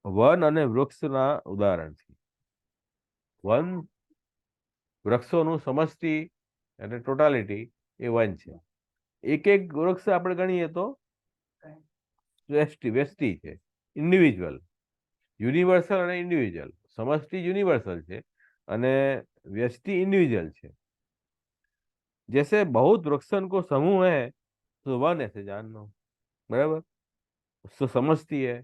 S1: વન અને વૃક્ષના ઉદાહરણથી, વન વૃક્ષોનું સમષ્ટિ એટલે ટોટાલિટી એ વન છે। એક એક વૃક્ષ આપણે ગણીએ તો વ્યષ્ટિ છે, ઇન્ડિવિજ્યુઅલ, યુનિવર્સલ અને ઇન્ડિવિજ્યુઅલ। સમષ્ટિ યુનિवर्सल છે અને व्यष्टि इंडिविजुअल છે। जैसे बहुत वृक्षन को समूह है तो वन ऐसे जान लो, बराबर, उसको समझती है।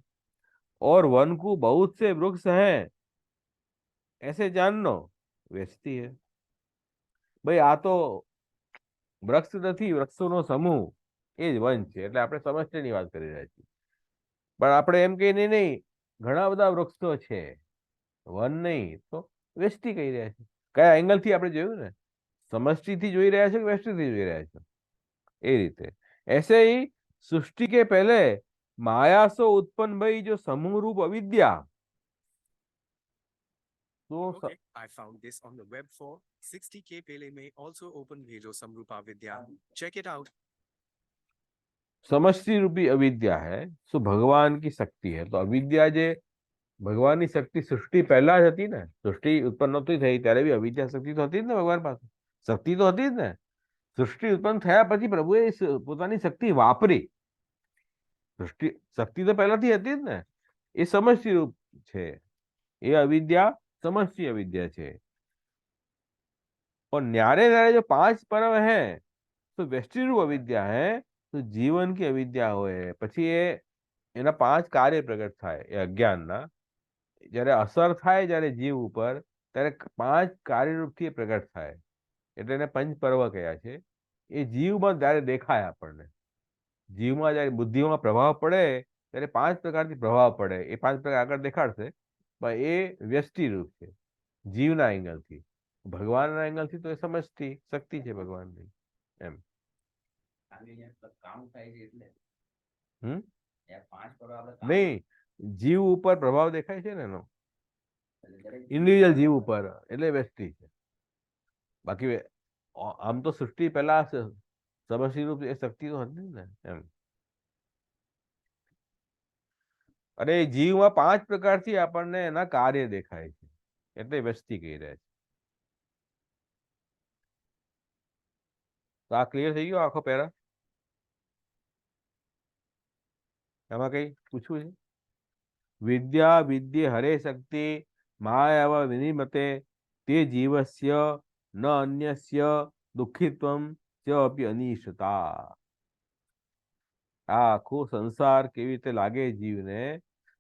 S1: और वन को बहुत से वृक्ष हैं ऐसे जान लो, व्यष्टि है। भाई आ तो વૃક્ષ નથી, વૃક્ષોનો સમૂહ એ જ વન છે, એટલે આપણે સમષ્ટિની વાત કરી રહ્યા છીએ। પણ આપણે એમ કહીએ નહીં, ઘણા બધા વૃક્ષો છે, વન નહીં તો વ્યષ્ટિ કહી રહ્યા છે। કયા એંગલથી આપણે જોયું ને, समष्टि જોઈ રહ્યા છે કે વ્યષ્ટિથી જોઈ રહ્યા છે, એ રીતે। ऐसे ही सृष्टि के पहले माया से उत्पन्न भई जो समूह रूप अविद्या, तो
S2: Okay, I found this on the web for 60K Pele may also open Vejo Samrupa Vidya. Check it out.
S1: समष्टि रूपी अविद्या है, सो भगवान की शक्ति है। तो अविद्या जे ભગવાનની શક્તિ સૃષ્ટિ પહેલા જ હતી ને, સૃષ્ટિ ઉત્પન્ન નહોતી થઈ ત્યારે બી અવિદ્યા શક્તિ તો હતી જ ને ભગવાન પાસે, શક્તિ તો હતી જ ને। સૃષ્ટિ ઉત્પન્ન થયા પછી પ્રભુએ પોતાની શક્તિ વાપરી, સૃષ્ટિ શક્તિ તો પહેલાથી હતી જ ને, એ સમષ્ટિ રૂપ છે, એ અવિદ્યા समष्टि अविद्या છે। और न्यारे न्यारे जो पांच पर्व है तो व्यष्टि रूप अविद्या है, तो जीवन की अविद्या होए પછી એના પાંચ કાર્ય પ્રગટ થાય એ અજ્ઞાનના, જ્યારે અસર થાય જ્યારે જીવ ઉપર, ત્યારે પાંચ કાર્યરૂપથી પ્રગટ થાય, એટલે એને પંચ પર્વ કહ્યા છે। એ જીવમાં જ્યારે દેખાય આપણને, જીવમાં જ્યારે બુદ્ધિમાં પ્રભાવ પડે ત્યારે પાંચ પ્રકારથી પ્રભાવ પડે, એ પાંચ પ્રકાર આગળ દેખાડશે, પણ એ વ્યષ્ટિ રૂપ છે જીવના એંગલથી। ભગવાનના એંગલથી તો એ સમષ્ટિ શક્તિ છે ભગવાનની, એમ। હમ નહીં, જીવ ઉપર પ્રભાવ દેખાય છે ને એનો, ઇન્ડિવિજ્યુઅલ જીવ ઉપર, એટલે વ્યષ્ટિ છે। બાકી આમ તો સૃષ્ટિ પહેલા સમષ્ટિ રૂપ એ શક્તિ તો હતી જ ને, એમ। અને એ જીવમાં પાંચ પ્રકારથી આપણને એના કાર્ય દેખાય છે, એટલે વ્યષ્ટિ કહી રહ્યા છે। તો આ ક્લિયર થઈ ગયો આખો પેરા? એમાં કઈ પૂછવું છે? વિદ્યા વિદ્ય હરે શક્તિ માયાવ વિનિમતે તે જીવસ્ય ન અન્યસ્ય દુઃખિત્વમ ચ અપી અનિષ્ટતા। આ આખો સંસાર કેવી રીતે લાગે જીવને?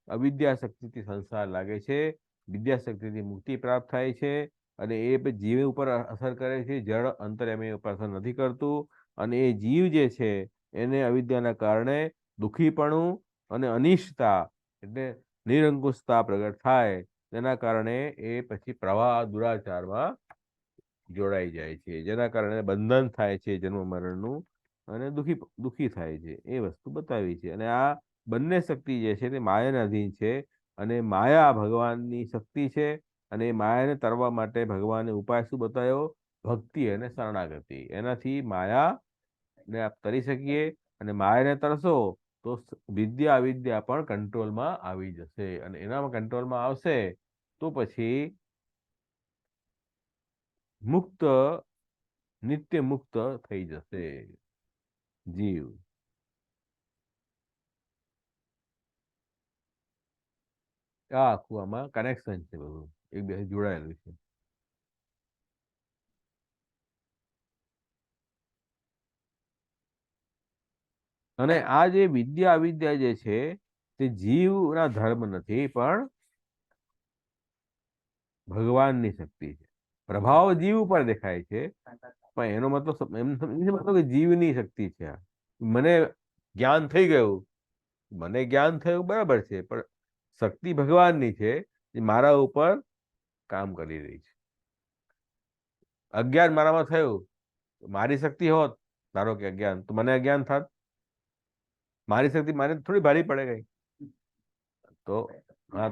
S1: અવિદ્યા શક્તિથી સંસાર લાગે છે, વિદ્યા શક્તિથી મુક્તિ પ્રાપ્ત થાય છે, અને એ જીવ ઉપર અસર કરે છે, જળ અંતર્યામી ઉપર અસર નથી કરતું। અને એ જીવ જે છે એને અવિદ્યાના કારણે દુઃખીપણું અને અનિષ્ટતા એટલે નિરંકુશતા પ્રગટ થાય, તેના કારણે એ પછી પ્રવાહ દુરાચારમાં જોડાઈ જાય છે, જેના કારણે બંધન થાય છે જન્મ મરણનું, અને દુઃખી થાય છે, એ વસ્તુ બતાવી છે। અને આ બંને શક્તિ જે છે તે માયાના અધીન છે, અને માયા ભગવાનની શક્તિ છે, અને એ માયાને તરવા માટે ભગવાને ઉપાય શું બતાવ્યો? ભક્તિ અને શરણાગતિ। એનાથી માયાને આપ તરી શકીએ, અને માયાને તરશો તો વિદ્યા અવિદ્યા પણ કંટ્રોલમાં આવી જશે, અને એનામાં કંટ્રોલમાં આવશે તો પછી મુક્ત, નિત્ય મુક્ત થઈ જશે જીવ। આ આખું આમાં કનેક્શન છે, બધું એકબીજાથી જોડાયેલું છે। અને આ જે વિદ્યા અવિદ્યા જે છે તે જીવના ધર્મ નથી, પણ ભગવાનની શક્તિ છે। પ્રભાવ જીવ ઉપર દેખાય છે, પણ એનો મતલબ એમ નથી મતલબ કે જીવની શક્તિ છે આ। મને જ્ઞાન થઈ ગયું, મને જ્ઞાન થયું બરાબર છે, પણ શક્તિ ભગવાનની છે જે મારા ઉપર કામ કરી રહી છે। અજ્ઞાન મારામાં થયું, મારી શક્તિ હોત, ધારો કે અજ્ઞાન, તો મને અજ્ઞાન થાત, મારી શક્તિ મારે થોડી ભારી પડે ગઈ। તો હા,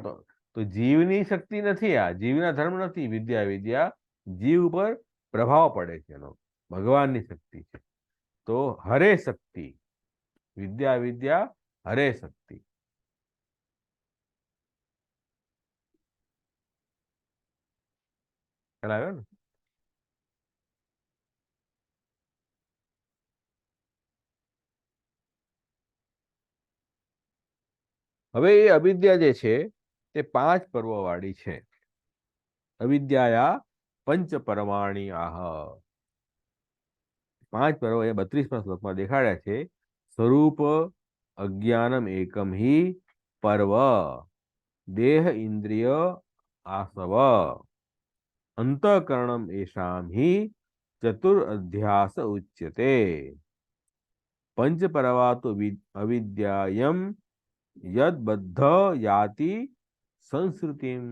S1: તો જીવની શક્તિ નથી, આ જીવના ધર્મ નથી વિદ્યા વિદ્યા, જીવ ઉપર પ્રભાવ પડે છે એનો, ભગવાનની શક્તિ છે। તો હરે શક્તિ, વિદ્યા વિદ્યા હરે શક્તિ। ખ્યાલ આવ્યો ને? હવે એ અવિદ્યા જે છે તે પાંચ પર્વ વાળી છે। અવિદ્યાયા પંચ પરમાણી આહ, પાંચ પર્વ એ 32મા શ્લોકમાં દેખાડ્યા છે। સ્વરૂપ અજ્ઞાનમ એકમ હિ પર્વ, દેહ ઇન્દ્રિય આસવ, અંતઃકરણમ એષામ હિ ચતુર અધ્યાસ ઉચ્યતે। पंच परवा तो अविद्यायम यद बद्ध याति संस्कृतिम।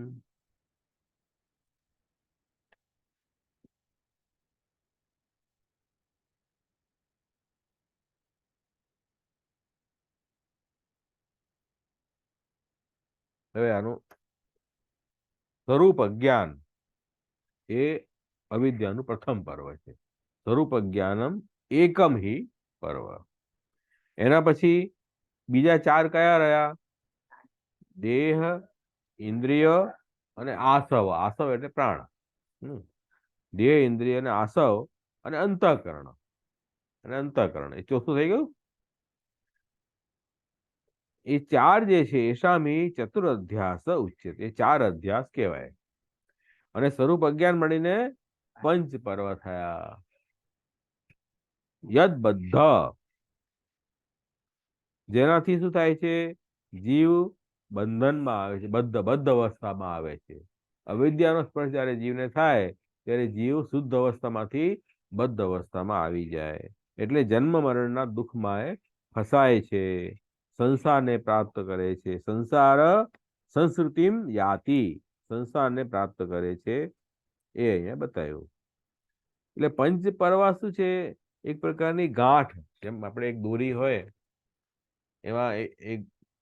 S1: હવે આનું સ્વરૂપ અજ્ઞાન એ અવિદ્યાનું પ્રથમ પર્વ છે। સ્વરૂપ અજ્ઞાનમ એકમ હિ પર્વ, એના પછી બીજા 4 કયા રહ્યા? દેહ, ઇન્દ્રિય અને આસવ. આસવ એટલે પ્રાણ. દેહ, ઇન્દ્રિય અને આસવ અને અંતઃકરણ. એ ચોથું થઈ ગયું. એ 4 જે છે એશામી ચતુરઅધ્યાસ ઉચ્યતે. એ 4 અધ્યાસ કહેવાય. અને સ્વરૂપ અજ્ઞાન મળીને પંચ પર્વ થયા. યદ બદ્ધ, જેનાથી શું થાય છે? જીવ બંધનમાં આવે છે, બદ્ધ અવસ્થામાં આવે છે. અવિદ્યાનો સ્પર્શ જ્યારે જીવને થાય ત્યારે જીવ શુદ્ધ અવસ્થામાંથી બદ્ધ અવસ્થામાં આવી જાય. એટલે જન્મ મરણના દુઃખમાં એ ફસાય છે, સંસારને પ્રાપ્ત કરે છે. સંસ્કૃતિમ યાતિ, સંસારને પ્રાપ્ત કરે છે, એ અહીંયા બતાવ્યું. એટલે પંચ પરવા શું છે? એક પ્રકારની ગાંઠ. જેમ આપણે એક દોરી હોય, એમાં એક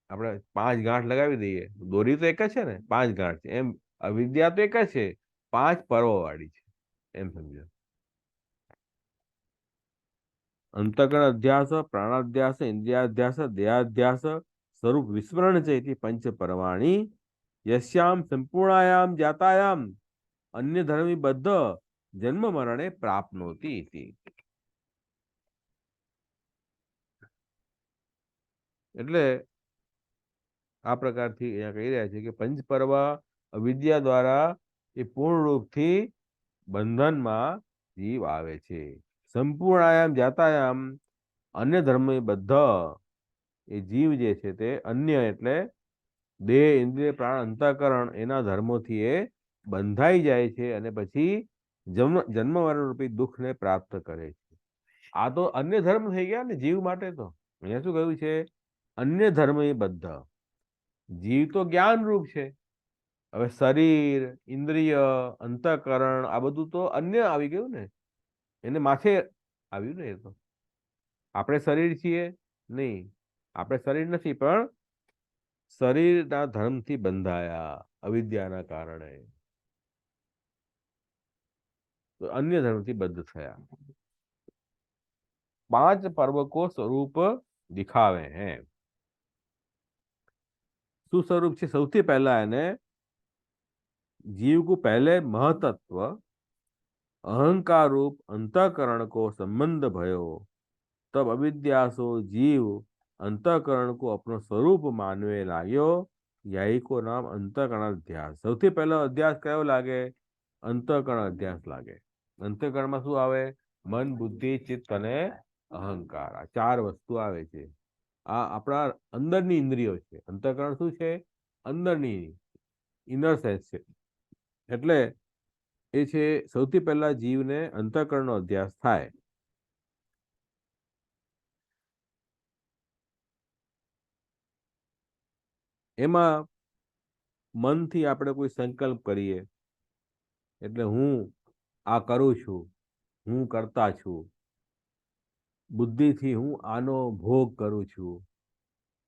S1: આપણે 5 ગાંઠ લગાવી દઈએ. દોરી તો એક જ છે ને, 5 ગાંઠ છે. એમ અવિદ્યા તો એક જ છે, 5 પર્વ વાળી છે, એમ સમજો. અંતઃકરણ અધ્યાસ, પ્રાણાધ્યાસ, ઇન્દ્રિયાધ્યાસ, દેહાધ્યાસ, સ્વરૂપ વિસ્મરણ છે. इति પંચ પરવાણી યસ્યામ સંપૂર્ણાયામ જાતાયામ અન્ય ધર્મી બદ્ધ જન્મ મરણે પ્રાપ્નોતિ ઇતિ. એટલે આ પ્રકારથી અહીંયા કહી રહ્યા છે કે પંચ પર્વ અવિદ્યા દ્વારા એ પૂર્ણ રૂપથી બંધનમાં જીવ આવે છે. સંપૂર્ણાયામ જાતાયામ અન્ય ધર્મ બદ્ધ, એ જીવ જે છે તે અન્ય એટલે દેહ, ઇન્દ્રિય, પ્રાણ, અંતઃકરણ એના ધર્મોથી એ બંધાઈ જાય છે અને પછી જન્મ મરણ રૂપી દુઃખને પ્રાપ્ત કરે છે. આ તો અન્ય ધર્મ થઈ ગયા ને જીવ માટે. તો અહીંયા શું કહ્યું છે? અન્ય ધર્મ બદ્ધ. જીવ તો જ્ઞાન રૂપ છે. હવે શરીર, ઇન્દ્રિય, અંતઃકરણ આ બધું તો અન્ય આવી ગયું ને, એને માથે આવ્યું ને. એ તો આપણે શરીર છીએ નહીં, આપણે શરીર નથી, પણ શરીરના ધર્મથી બંધાયા અવિદ્યાના કારણે, તો અન્ય ધર્મથી બદ્ધ થયા. 5 पर्व को स्वरूप दिखावे हैं. શું સ્વરૂપ છે? સૌથી પહેલા એને जीव को पहले महतत्व अहंकार रूप अंतःकरण को संबंध भयो, तब अविद्यासो जीव अंतःकरण को अपनो स्वरूप मानवे लाग्यो. यही को नाम अंतःकरण अध्यास. સૌથી પહેલો અધ્યાસ કયો લાગે? અંતઃકરણ અધ્યાસ લાગે. અંતઃકરણમાં શું આવે? મન, બુદ્ધિ, ચિત્ત અને અહંકાર. આ 4 વસ્તુ આવે છે. આ આપણા અંદરની ઇન્દ્રિયો છે. અંતઃકરણ શું છે? અંદરની ઇનર સેન્સ છે. એટલે એ છે સૌથી પહેલા જીવને અંતઃકરણનો અધ્યાસ થાય. એમાં મનથી આપણે કોઈ સંકલ્પ કરીએ એટલે હું આ કરું છું, હું કરતા છું. બુદ્ધિથી હું આનો ભોગ કરું છું,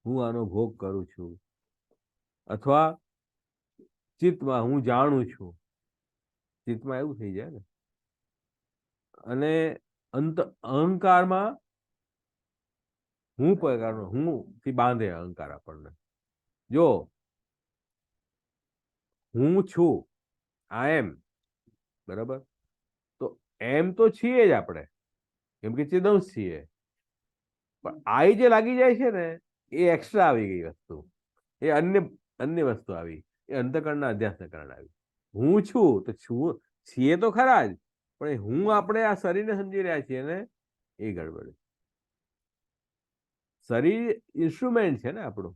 S1: હું આનો ભોગ કરું છું. અથવા ચિત્તમાં હું જાણું છું. ચિત્તમાં એવું થઈ જાય ને. અને અહંકારમાં હું પ્રકારનો હું થી બાંધે અહંકાર આપણને. જો હું છું, આ એમ, બરાબર, તો એમ તો છીએ જ આપણે, કેમ કે ચિદંશ છીએ. પણ આઈ જે લાગી જાય છે ને, એ એક્સ્ટ્રા આવી ગઈ વસ્તુ. એ અન્ય વસ્તુ આવી. એ અંતઃકરણના અધ્યાસના કારણે આવી. હું છું તો છું, છીએ તો ખરા જ, પણ હું આપણે આ શરીરને સમજી રહ્યા છીએ ને, એ ગડબડ. શરીર ઇન્સ્ટ્રુમેન્ટ છે ને આપણું.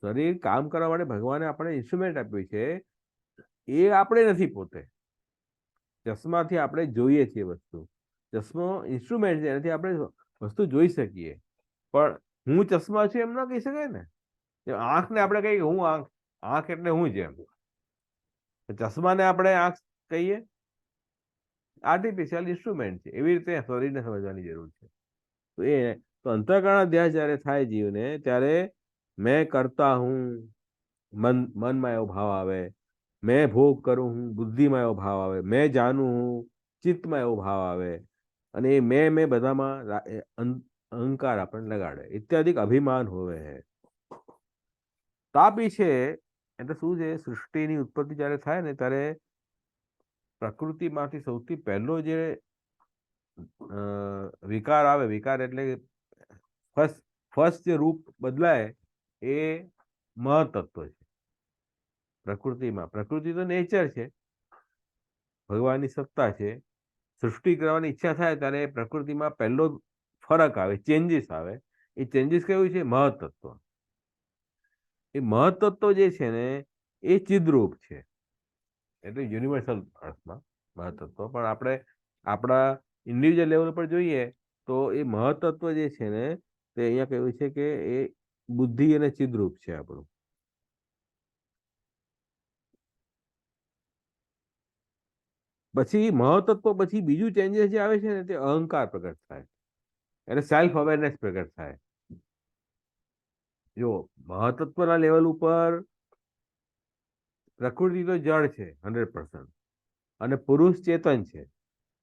S1: શરીર કામ કરવા માટે ભગવાને આપણે ઇન્સ્ટ્રુમેન્ટ આપ્યું છે. એ આપણે નથી પોતે. ચશ્માથી આપણે જોઈએ છીએ વસ્તુ. ચશ્મો ઇન્સ્ટ્રુમેન્ટ છે, એનાથી આપણે વસ્તુ જોઈ શકીએ. પણ હું ચશ્મા છું એમ ના કહી શકાય ને. આંખને આપણે કહીએ હું આંખ, આંખ એટલે હું જ એમ. ચશ્માને આપણે આંખ કહીએ, આર્ટિફિશિયલ ઇન્સ્ટ્રુમેન્ટ છે. એવી રીતે શરીરને સમજવાની જરૂર છે. તો અંતઃકરણ અધ્યાસ જ્યારે થાય જીવને, ત્યારે મેં કરતા હું, મનમાં એવો ભાવ આવે. मैं भोग करूं हूं, बुद्धिમાં એવો ભાવ આવે. मैं जानूं हूं, ચિત્તમાં એવો ભાવ આવે. અને એ મેં બધામાં અહંકાર આપણને લગાડે, ઇત્યાદિક અભિમાન હોવે હે. તાપી છે એટલે શું છે, સૃષ્ટિની ઉત્પત્તિ જ્યારે થાય ને ત્યારે પ્રકૃતિમાંથી સૌથી પહેલો જે વિકાર આવે, વિકાર એટલે ફર્સ્ટ ફર્સ્ટ જે રૂપ બદલાય એ મહતત્વ છે પ્રકૃતિમાં. પ્રકૃતિ તો નેચર છે, ભગવાનની સત્તા છે. સૃષ્ટિ કરવાની ઈચ્છા થાય ત્યારે પ્રકૃતિમાં પહેલો ફરક આવે, ચેન્જીસ આવે. એ ચેન્જીસ કયું છે? મહતત્વ. એ મહતત્વ જે છે ને એ ચિદ્રૂપ છે, એટલે યુનિવર્સલ અર્થમાં મહતત્વ. પણ આપણે આપણા ઇન્ડિવિજ્યુઅલ લેવલ પર જોઈએ તો એ મહતત્વ જે છે ને તે અહીંયા કહ્યું છે કે એ બુદ્ધિ અને ચિદ્રૂપ છે આપણું. પછી મહતત્વ પછી બીજું ચેન્જીસ જે આવે છે ને તે અહંકાર પ્રગટ થાય, એટલે સેલ્ફ અવેરનેસ પ્રગટ થાય. જો મહતત્વના લેવલ ઉપર પ્રકૃતિ તો જળ છે 100%, અને પુરુષ ચેતન છે.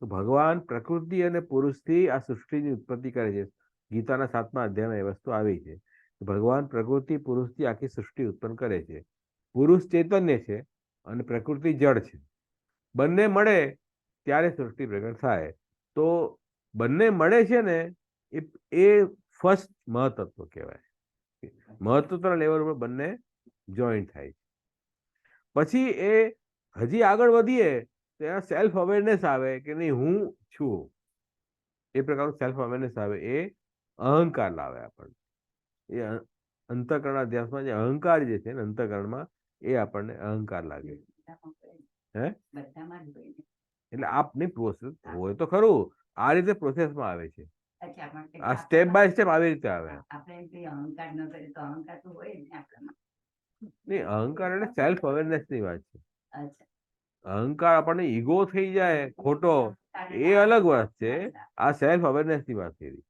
S1: તો ભગવાન પ્રકૃતિ અને પુરુષથી આ સૃષ્ટિની ઉત્પત્તિ કરે છે. ગીતાના 7મા અધ્યાયમાં એ વસ્તુ આવી છે. ભગવાન પ્રકૃતિ પુરુષથી આખી સૃષ્ટિ ઉત્પન્ન કરે છે. પુરુષ ચૈતન્ય છે અને પ્રકૃતિ જળ છે. બંને મળે ત્યારે સૃષ્ટિ પ્રગટ થાય. તો બંને મળે છે ને એ ફર્સ્ટ મહતત્વ કહેવાય. મહત્વના લેવલ પર બંને જોઈન્ટ થાય છે. પછી એ હજી આગળ વધીએ તો એના સેલ્ફ અવેરનેસ આવે કે નહીં હું છું, એ પ્રકારનું સેલ્ફ અવેરનેસ આવે. એ અહંકાર લાવે આપણને. એ અંતઃકરણ અધ્યાસમાં જે અહંકાર જે છે ને અંતઃકરણમાં એ આપણને અહંકાર લાગે. હે એટલે આપની પ્રોસેસ હોય તો ખરું, આ રીતે પ્રોસેસમાં આવે છે. આ સ્ટેપ બાય સ્ટેપ આવી રીતે આવે. નહીં, અહંકાર એટલે સેલ્ફ અવેરનેસ ની વાત છે. અહંકાર આપણને ઈગો થઈ જાય ખોટો એ અલગ વાત છે. આ સેલ્ફ અવેરનેસ ની વાત કરી.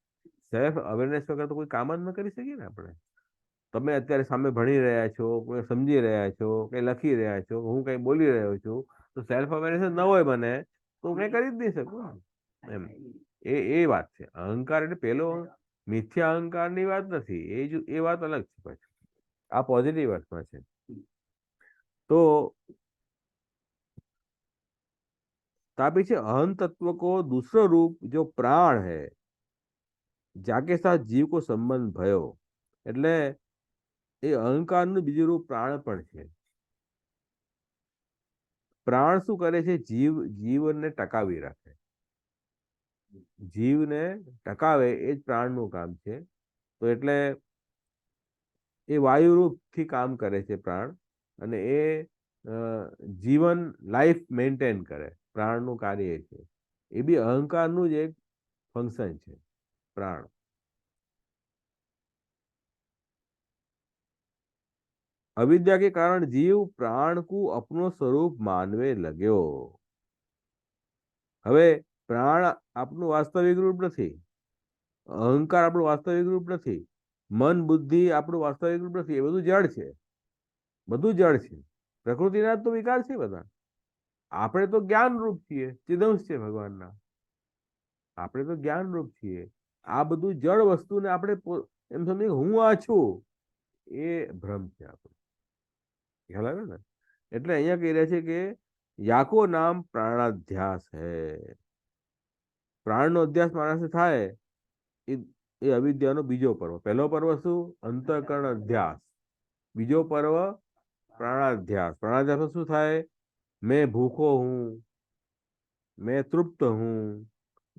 S1: સેલ્ફ અવેરનેસ વગર તો કોઈ કામ જ ન કરી શકીએ ને આપણે. તમે અત્યારે સામે ભણી રહ્યા છો, કોઈ સમજી રહ્યા છો, કઈ લખી રહ્યા છો, હું કઈ બોલી રહ્યો છું, તો સેલ્ફ અવેરનેસ ન હોય મને તો હું કઈ કરી જ નહીં શકું એમ. એ વાત છે. અહંકાર એટલે પેલો મિથ્યા અહંકાર ની વાત નથી, એ વાત અલગ છે. પછી આ પોઝિટિવ અર્થમાં છે. तो ताबी से अहम तत्व को दूसरो रूप जो प्राण है जाके साथ जीव को संबंध भयो, એટલે એ અહંકારનું બીજું રૂપ પ્રાણ પણ છે. પ્રાણ શું કરે છે? જીવને ટકાવી રાખે, જીવને ટકાવે એ જ પ્રાણનું કામ છે. તો એટલે એ વાયુરૂપથી કામ કરે છે પ્રાણ, અને એ જીવન લાઈફ મેન્ટેન કરે. પ્રાણનું કાર્ય છે. એ બી અહંકારનું જ એક ફંક્શન છે प्राण. अविद्या के कारण जीव प्राण को अपनो स्वरूप मानवे लग्यो. હવે પ્રાણ આપણું વાસ્તવિક રૂપ નથી, અહંકાર આપણું વાસ્તવિક રૂપ નથી, મન બુદ્ધિ આપણું વાસ્તવિક રૂપ નથી. એ બધું જડ છે, બધું જડ છે. પ્રકૃતિના તો વિકાર છે બધા. આપણે તો જ્ઞાન રૂપ છીએ, ચિદંશ છે ભગવાનના. આપણે તો જ્ઞાન રૂપ છીએ. આ બધું જળ વસ્તુને આપણે એમ સમજીએ હું આ છું, એ ભ્રમ છે આપણો. ખ્યાલ આવે ને? એટલે અહીંયા કહી રહ્યા છે કે યાકો નામ પ્રાણાધ્યાસ હે. પ્રાણનો અધ્યાસ માણસે થાય એ અવિદ્યાનો બીજો પર્વ. પહેલો પર્વ શું? અંતઃકરણ અધ્યાસ. બીજો પર્વ प्राणाध्यास. प्राणाध्यास શું થાય? मैं भूखो हूं, मैं तृप्त हूं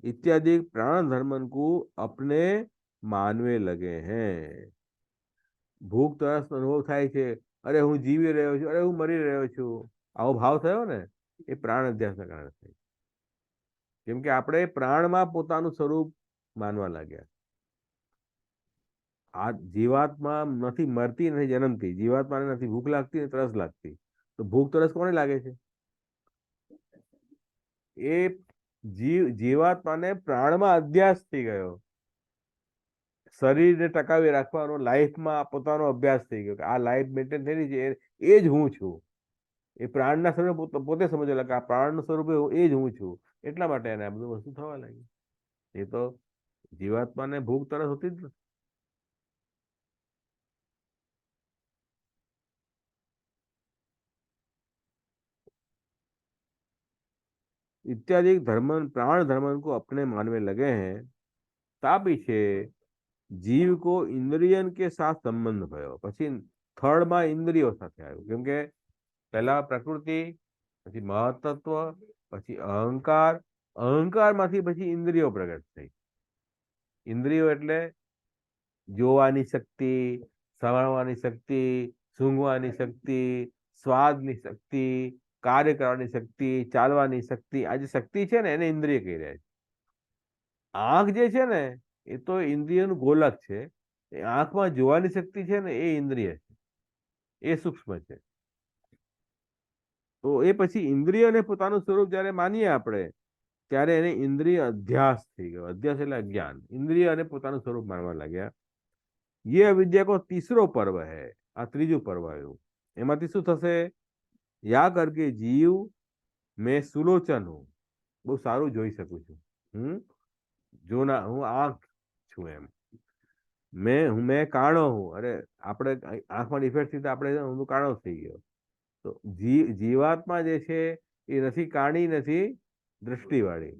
S1: इत्यादि प्राण धर्मन को अपने मानवे लगे हैं. ભૂખ તરસ અનુભવ થાય છે, અરે હું જીવી રહ્યો છું, અરે હું મરી રહ્યો છું, આવો ભાવ થયો ને એ પ્રાણ અધ્યાસના કારણે થાય. કેમ કે આપણે પ્રાણમાં પોતાનું સ્વરૂપ માનવા લાગ્યા. આ જીવાત્મા નથી મરતી, નથી જન્મતી. જીવાત્માને નથી ભૂખ લાગતી, નથી તરસ લાગતી. તો ભૂખ તરસ કોને લાગે છે? એ જીવાત્માને પ્રાણમાં અધ્યાસ થઈ ગયો. શરીરને ટકાવી રાખવાનો લાઈફમાં પોતાનો અભ્યાસ થઈ ગયો કે આ લાઈફ મેન્ટેન થઈ રહી છે, એ જ હું છું. એ પ્રાણના સ્વરૂપે પોતે સમજેલા કે આ પ્રાણનું સ્વરૂપ એ જ હું છું. એટલા માટે એને આ બધું વસ્તુ થવા લાગી. એ તો જીવાત્માને ભૂખ તરસ હોતી જ નથી. इत्यादि धर्म प्राण धर्म को अपने मानने लगे हैं ता पीछे जीव को इंद्रियन के साथ संबंध भयो પછી થર્ડ માં ઇન્દ્રિયો સાથે આવ્યું કેમ કે પહેલા પ્રકૃતિ પછી મહત્તત્વ પછી અહંકાર અહંકારમાંથી પછી ઇન્દ્રિયો પ્રગટ થઈ. ઇન્દ્રિયો એટલે જોવાની શક્તિ, સાંભળવાની શક્તિ, સૂંઘવાની શક્તિ, સ્વાદની શક્તિ, કાર્ય કરવાની શક્તિ, ચાલવાની શક્તિ, આ જે શક્તિ છે ને એને ઇન્દ્રિય કહી રહ્યા છે. આંખ જે છે ને એ તો ઇન્દ્રિયનું ગોલક છે. એ આંખમાં જોવાની શક્તિ છે ને એ ઇન્દ્રિય છે, એ સૂક્ષ્મ છે. તો એ પછી ઇન્દ્રિયને પોતાનું સ્વરૂપ જ્યારે માનીએ આપણે ત્યારે એને ઇન્દ્રિય અધ્યાસ થઈ ગયો. અધ્યાસ એટલે અજ્ઞાન. ઇન્દ્રિય અને પોતાનું સ્વરૂપ માનવા લાગ્યા. ये अविद्या को तीसरो पर्व है. આ ત્રીજું પર્વ આવ્યું. એમાંથી શું થશે? યા કરકે જીવ મેં સુલોચન હું, બહુ સારું જોઈ શકું છું. હું જોના, હું આંખ છું એમ. મેં કાણો હું. અરે આપણે આંખમાં ડિફેક્ટ થઈ તો આપણે હું કાણો થઈ ગયો. તો જીવાત્મા જે છે એ નથી કાણી, નથી દ્રષ્ટિવાળી.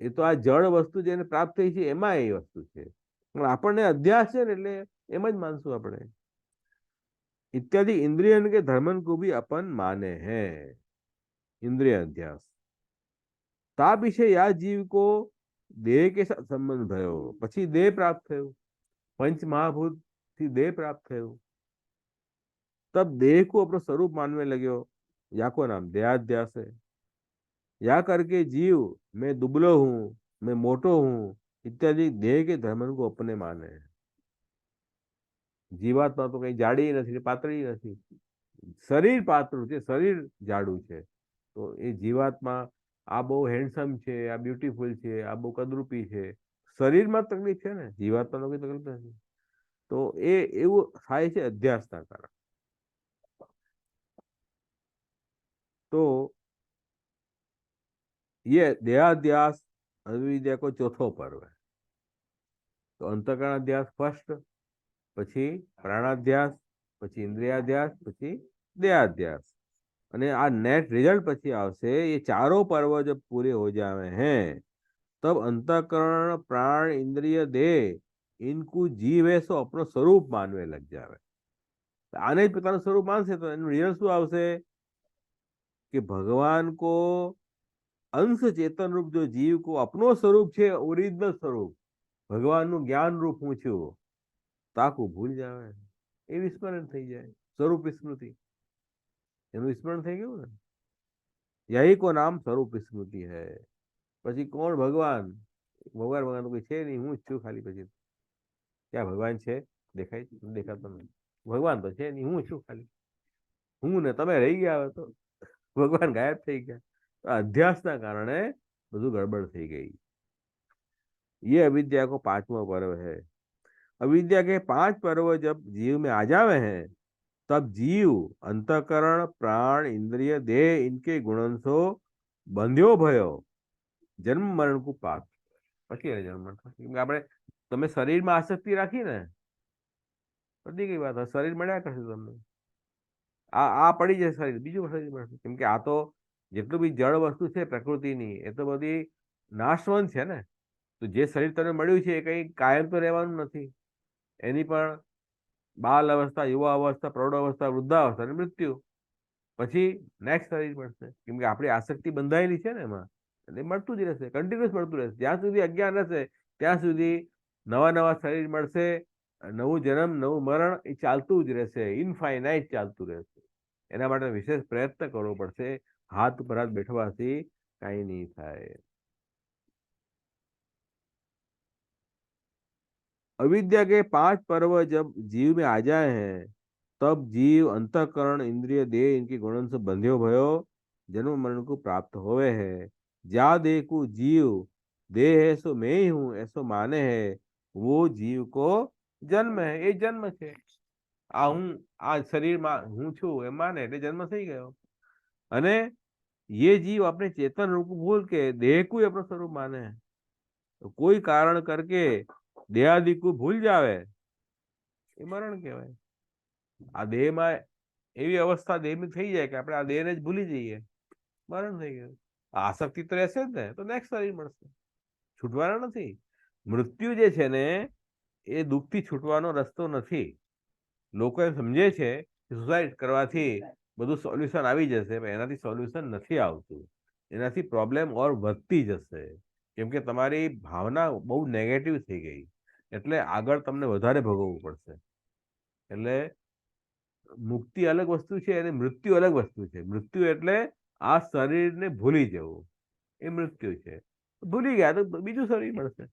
S1: એ તો આ જળ વસ્તુ જેને પ્રાપ્ત થઈ છે એમાં એ વસ્તુ છે. પણ આપણને અધ્યાસ છે ને એટલે એમ જ માનશું આપણે. इत्यादि इंद्रियन के धर्मन को भी अपन माने हैं. इंद्रिय अध्यास. ता पीछे या जीव को देह के साथ संबंध भयो પછી દેહ પ્રાપ્ત થયો. पंच महाभूत થી देह प्राप्त થયો. तब देह को अपना स्वरूप मानने लगे. या को नाम देहाध्यास है. या करके जीव मैं दुबलो हूं, मैं मोटो हूं इत्यादि देह के धर्मन को अपने माने हैं. જીવાત્મા તો કઈ જાડી નથી પાતળી નથી. શરીર પાતળું છે, શરીર જાડું છે. તો એ જીવાત્મા આ બહુ હેન્ડસમ છે, આ બ્યુટીફુલ છે, આ બહુ કદરૂપી છે. શરીરમાં તકલીફ છે ને, જીવાત્માનો કોઈ તકલીફ નથી. તો એ એવું થાય છે અધ્યાસના કારણે. તો ये देहाध्यास अविद्या को चौथो पर्व है. तो अंतःकरण अध्यास फर्स्ट, પછી પ્રાણાધ્યાસ, પછી ઇન્દ્રિયાધ્યાસ, પછી देहाध्यास. અને આ नेट रिजल्ट પછી આવશે. ये चारों पर्व जब पूरे हो जावे हैं तब अंतःकरण प्राण इंद्रिय देह इनको जीव है सो अपनो स्वरूप मानवे लग जावे. આને જ પોતાનું સ્વરૂપ માનશે તો એનું રિઝલ્ટ શું આવશે કે ભગવાન को अंश चेतन रूप जो जीव को अपनो स्वरूप છે, ઓરિજિનલ સ્વરૂપ ભગવાનનું જ્ઞાન રૂપ હું છું, તાકુ ભૂલ જાવે. એ વિસ્મરણ થઈ જાય. સ્વરૂપ વિસ્મૃતિ, એનું વિસ્મરણ થઈ ગયું ને. यही को नाम स्वरूप विस्मृति है. પછી કોણ ભગવાન? ભગવાન ભગવાન તો કોઈ છે નહીં, હું જ છું ખાલી. પછી ક્યાં ભગવાન છે? દેખાય દેખાતો નથી. ભગવાન તો છે નહીં, હું છું ખાલી. હું ને તમે રહી ગયા હવે તો ભગવાન ગાયબ થઈ ગયા. અધ્યાસના કારણે બધું ગડબડ થઈ ગઈ. ये अविद्या को पांचवा पर्व है. अविद्या के 5 पर्व जब जीव में आ जावे हैं तब जीव अंतःकरण प्राण इंद्रिय देह इनके गुणंशो बंध्यो भयो जन्म मरण को पाप. પછી જન્મ મરણ થશે. કેમ કે આપણે તમે શરીરમાં આસક્તિ રાખી ને, પતી ગઈ વાત. શરીર મળ્યા કરશે તમને. આ પડી જશે શરીર, બીજું શરીર મળશે. કેમ કે આ તો જેટલું બી જળ વસ્તુ છે પ્રકૃતિની એ તો બધી નાશવંત છે ને. તો જે શરીર તમને મળ્યું છે એ કઈ કાયમ તો રહેવાનું નથી. એની પણ બાલ અવસ્થા, યુવા અવસ્થા, પ્રૌઢ અવસ્થા, વૃદ્ધાવસ્થા અને મૃત્યુ. પછી નેક્સ્ટ શરીર મળશે. કેમ કે આપણી આસક્તિ બંધાયેલી છે ને એમાં, એટલે મળતું જ રહેશે, કન્ટિન્યુઅસ મળતું રહેશે. જ્યાં સુધી અજ્ઞાન રહેશે ત્યાં સુધી નવા નવા શરીર મળશે, નવું જન્મ, નવું મરણ એ ચાલતું જ રહેશે, ઇનફાઇનાઇટ ચાલતું રહેશે. એના માટે વિશેષ પ્રયત્ન કરવો પડશે. હાથ ઉપર હાથ બેઠવાથી કાંઈ નહીં થાય. अविद्या के 5 पर्व जब जीव में आ जाए हैं तब जीव अंतःकरण इंद्रिय देह इनके गुणन से बंध्यो भयो जन्म मरण को प्राप्त होवे है. जा देह को जीव देह है सो मैं ही हूं ऐसो माने है वो जीव को जन्म है. એ જન્મ છે. આ શરીરમાં હું છું એમ માને એટલે જન્મ થઈ ગયો. અને ये जीव अपने चेतन रूप भूल के देह को ही अपना स्वरूप माने है. तो કોઈ કારણ કરકે દેહાદિ કો ભૂલ જાવે એ મરણ કહેવાય. આ દેહમાં એવી અવસ્થા દેહમાં થઈ જાય કે આપણે આ દેહને જ ભૂલી જઈએ, મરણ થઈ ગયું. આસક્તિ તો રહેશે જ ને, તો નેક્સ્ટ શરીર મળશે, છૂટવાના નથી. મૃત્યુ જે છે ને એ દુઃખથી છૂટવાનો રસ્તો નથી. લોકો એમ સમજે છે કે સુસાઇડ કરવાથી બધું સોલ્યુશન આવી જશે, પણ એનાથી સોલ્યુશન નથી આવતું. એનાથી પ્રોબ્લેમ ઓર વધતી જશે, કેમ કે તમારી ભાવના બહુ નેગેટિવ થઈ ગઈ, એટલે આગળ તમને વધારે ભોગવવું પડશે. એટલે મુક્તિ અલગ વસ્તુ છે અને મૃત્યુ અલગ વસ્તુ છે. મૃત્યુ એટલે આ શરીરને ભૂલી જવું, એ મૃત્યુ છે. ભૂલી ગયા તો બીજું શરીર મળશે.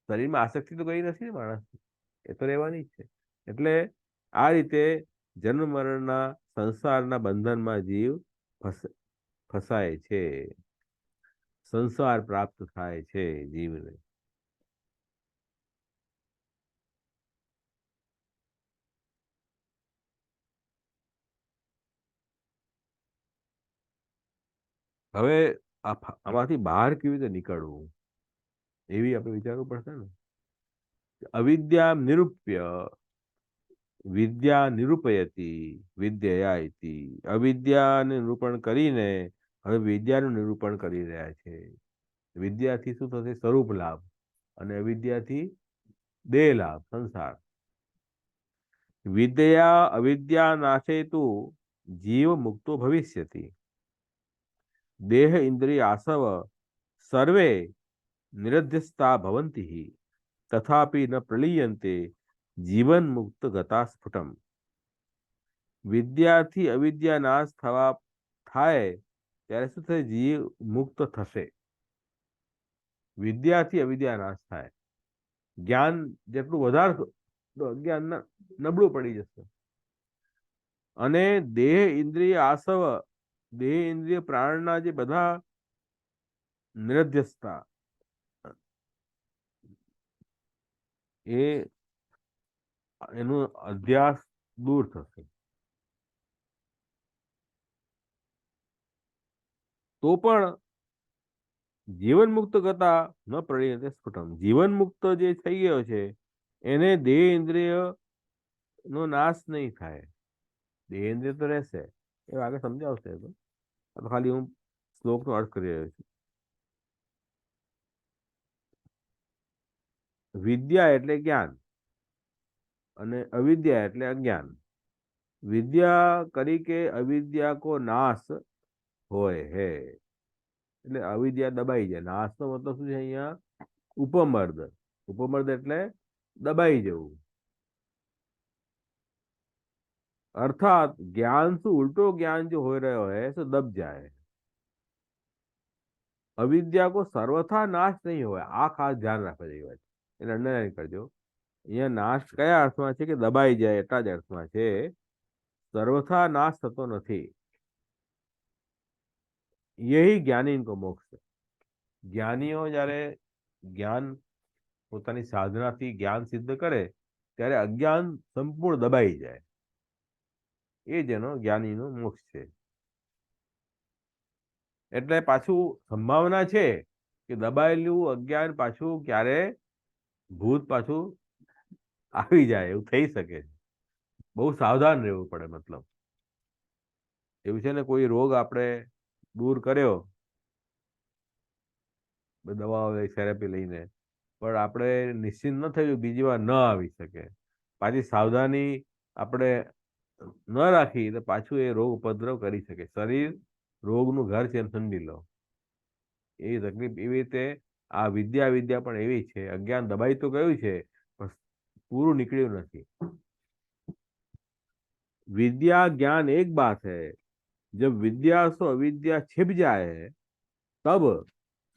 S1: શરીરમાં આસક્તિ તો ગઈ નથી ને માણસ, એ તો રહેવાની જ છે. એટલે આ રીતે જન્મ મરણના સંસારના બંધનમાં જીવ ફસાય છે, સંસાર પ્રાપ્ત થાય છે જીવને. હવે આમાંથી બહાર કેવી રીતે નીકળવું, એવી આપણે વિચારવું પડશે ને. અવિદ્યા નિરૂપ્ય વિદ્યા નિરૂપયતી વિદ્યયા ઇતિ. અવિદ્યાને નિરૂપણ કરીને હવે વિદ્યાનું નિરૂપણ કરી રહ્યા છે. વિદ્યાથી શું થશે? સ્વરૂપ લાભ, અને અવિદ્યાથી દેહ લાભ, સંસાર. વિદ્યા અવિદ્યા નાશે તો જીવ મુક્તો ભવિષ્યતિ. દેહ ઇન્દ્રિય આસવ સર્વે નિરધ્યસ્તા ભવંતિ તથાપि ન પ્રલીયન્તે જીવન મુક્ત ગતા સ્ફુટમ. વિદ્યાથી અવિદ્યા નાશ થાય ત્યારે શું થાય? જીવ મુક્ત થશે. વિદ્યાથી અવિદ્યા નાશ થાય, જ્ઞાન જેટલું વધારે તો અજ્ઞાન નબળું પડી જશે. અને દેહ ઇન્દ્રિય આસવ, દેહ ઇન્દ્રિય પ્રાણના જે બધા નિરધ્યસતા, એ એનું અધ્યાસ દૂર થશે. તો પણ જીવન મુક્ત ગતા ન પ્રણીયતે સ્ફુટમ. જીવન મુક્ત જે થઈ ગયો છે એને દેહ ઇન્દ્રિય નો નાશ નહીં થાય, દેહ ઇન્દ્રિય તો રહેશે. એ આગળ સમજાવશે. તો ખાલી હું શ્લોકનો અર્થ કરી રહ્યો છું. વિદ્યા એટલે જ્ઞાન અને અવિદ્યા એટલે અજ્ઞાન. વિદ્યા કરી કે અવિદ્યા કો નાશ હોય હે, એટલે અવિદ્યા દબાઈ જાય. નાશનો મતલબ શું છે અહીંયા? ઉપમર્દ. ઉપમર્દ એટલે દબાઈ જવું. अर्थात ज्ञान से उल्टो ज्ञान जो हो रहा है सो दब जाए. अविद्या को सर्वथा नाश नहीं હોય, આ ખાસ ધ્યાન રાખવા જેવી વાત. એને અંડરલાઈન કરજો. અહીંયા નાશ કયા અર્થમાં છે? કે દબાઈ જાય એટલા જ અર્થમાં છે. સર્વથા નાશ થતો નથી. યહી જ્ઞાની કો મોક્ષ. જ્ઞાનીઓ જ્યારે જ્ઞાન પોતાની સાધનાથી જ્ઞાન સિદ્ધ કરે ત્યારે અજ્ઞાન સંપૂર્ણ દબાઈ જાય. એ જેનો જ્ઞાનીનો મોક્ષ છે. એટલે પાછું સંભાવના છે કે દબાયેલું અજ્ઞાન પાછું ક્યારે ભૂત પાછું આવી જાય, એવું થઈ શકે છે. બહુ સાવધાન રહેવું પડે. મતલબ એવું છે ને, કોઈ રોગ આપણે દૂર કર્યો દવાઓ થેરાપી લઈને, પણ આપણે નિશ્ચિત ન થયું બીજી વાર ન આવી શકે. પાછી સાવધાની આપણે ન રાખી તો પાછું એ રોગ ઉપદ્રવ કરી શકે. શરીર રોગનું ઘર છે એમ સમજી લો. એવી તકલીફ. એવી રીતે આ વિદ્યા પણ એવી છે. અજ્ઞાન દબાઈ તો ગયું છે પણ પૂરું નીકળ્યું નથી. विद्या ज्ञान एक बात है, जब विद्या से अविद्या छिप जाए तब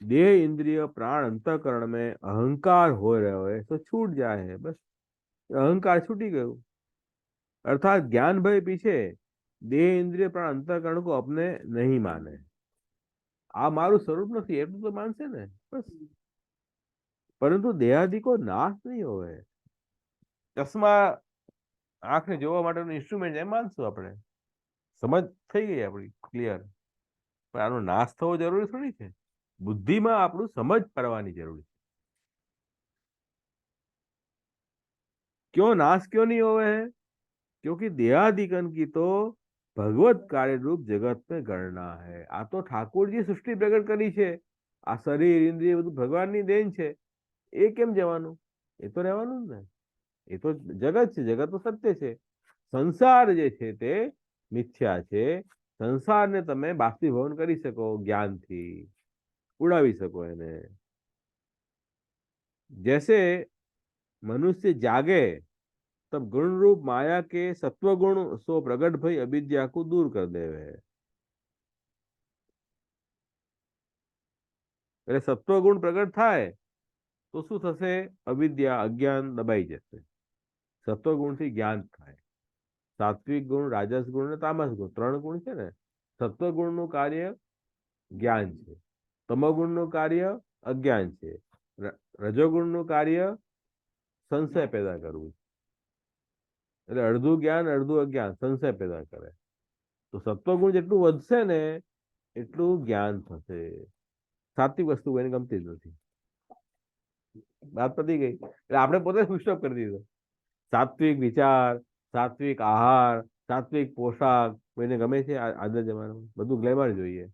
S1: देह इंद्रिय प्राण अंतःकरण में अहंकार हो रहे है तो छूट जाए है. बस अहंकार छूटी गयो. अर्थात ज्ञान भय पीछे देह इंद्रिय प्राण अंतःकरण को अपने नहीं माने. आ मारू स्वरूप नहीं एटલું तो मानसे ने बस. परंतु देहादि को नाश नहीं होवे. चश्मा આંખને જોવા માટેનું ઇન્સ્ટ્રુમેન્ટ એમ માનશું આપણે. સમજ થઈ ગઈ આપણી ક્લિયર. પણ આનો નાશ થવો જરૂરી થોડી છે. બુદ્ધિમાં આપણું સમજ પડવાની જરૂરી છે. क्यों नाश क्यों नहीं होवे है? क्योंकि देहादिकन की तो ભગવત કાર્યરૂપ જગત ગણના હે। આ તો ઠાકોરજી સૃષ્ટિ પ્રગટ કરી છે। આ શરીર ઇન્દ્રિય બધું ભગવાનની દેન છે। એ કેમ જવાનું? એ તો રહેવાનું જ ને। એ તો જગત છે, જગત તો સત્ય છે। સંસાર જે છે તે મિથ્યા છે। સંસારને તમે બાષ્પીભવન કરી શકો જ્ઞાનથી, ઉડાવી શકો એને। जैसे मनुष्य जागे तब गुण रूप माया के सत्व गुण सो प्रगट भई अविद्या को दूर कर देवे। એટલે સત્વ ગુણ પ્રગટ થાય તો શું થશે? અવિદ્યા અજ્ઞાન દબાઈ જશે। સત્વ ગુણથી જ્ઞાન થાય। સાત્વિક ગુણ, રાજસ ગુણ અને તામસ ગુણ, ત્રણ ગુણ છે ને। સત્વ ગુણનું કાર્ય જ્ઞાન છે, તમોગુણનું કાર્ય અજ્ઞાન છે, રજોગુણનું કાર્ય સંશય પેદા કરવું। એટલે અડધું જ્ઞાન અડધું અજ્ઞાન, સંશય પેદા કરે। તો સત્વગુણ જેટલું વધશે ને એટલું જ્ઞાન થશે। સાત્વિક વસ્તુ એને ગમતી જ નથી। વાત પતી ગઈ। એટલે આપણે પોતે સ્વિચ કરી દીધો। સાત્વિક વિચાર, સાત્વિક આહાર, સાત્વિક પોશાક કોઈને ગમે છે આજના જમાનામાં? બધું ગ્લેમર જોઈએ।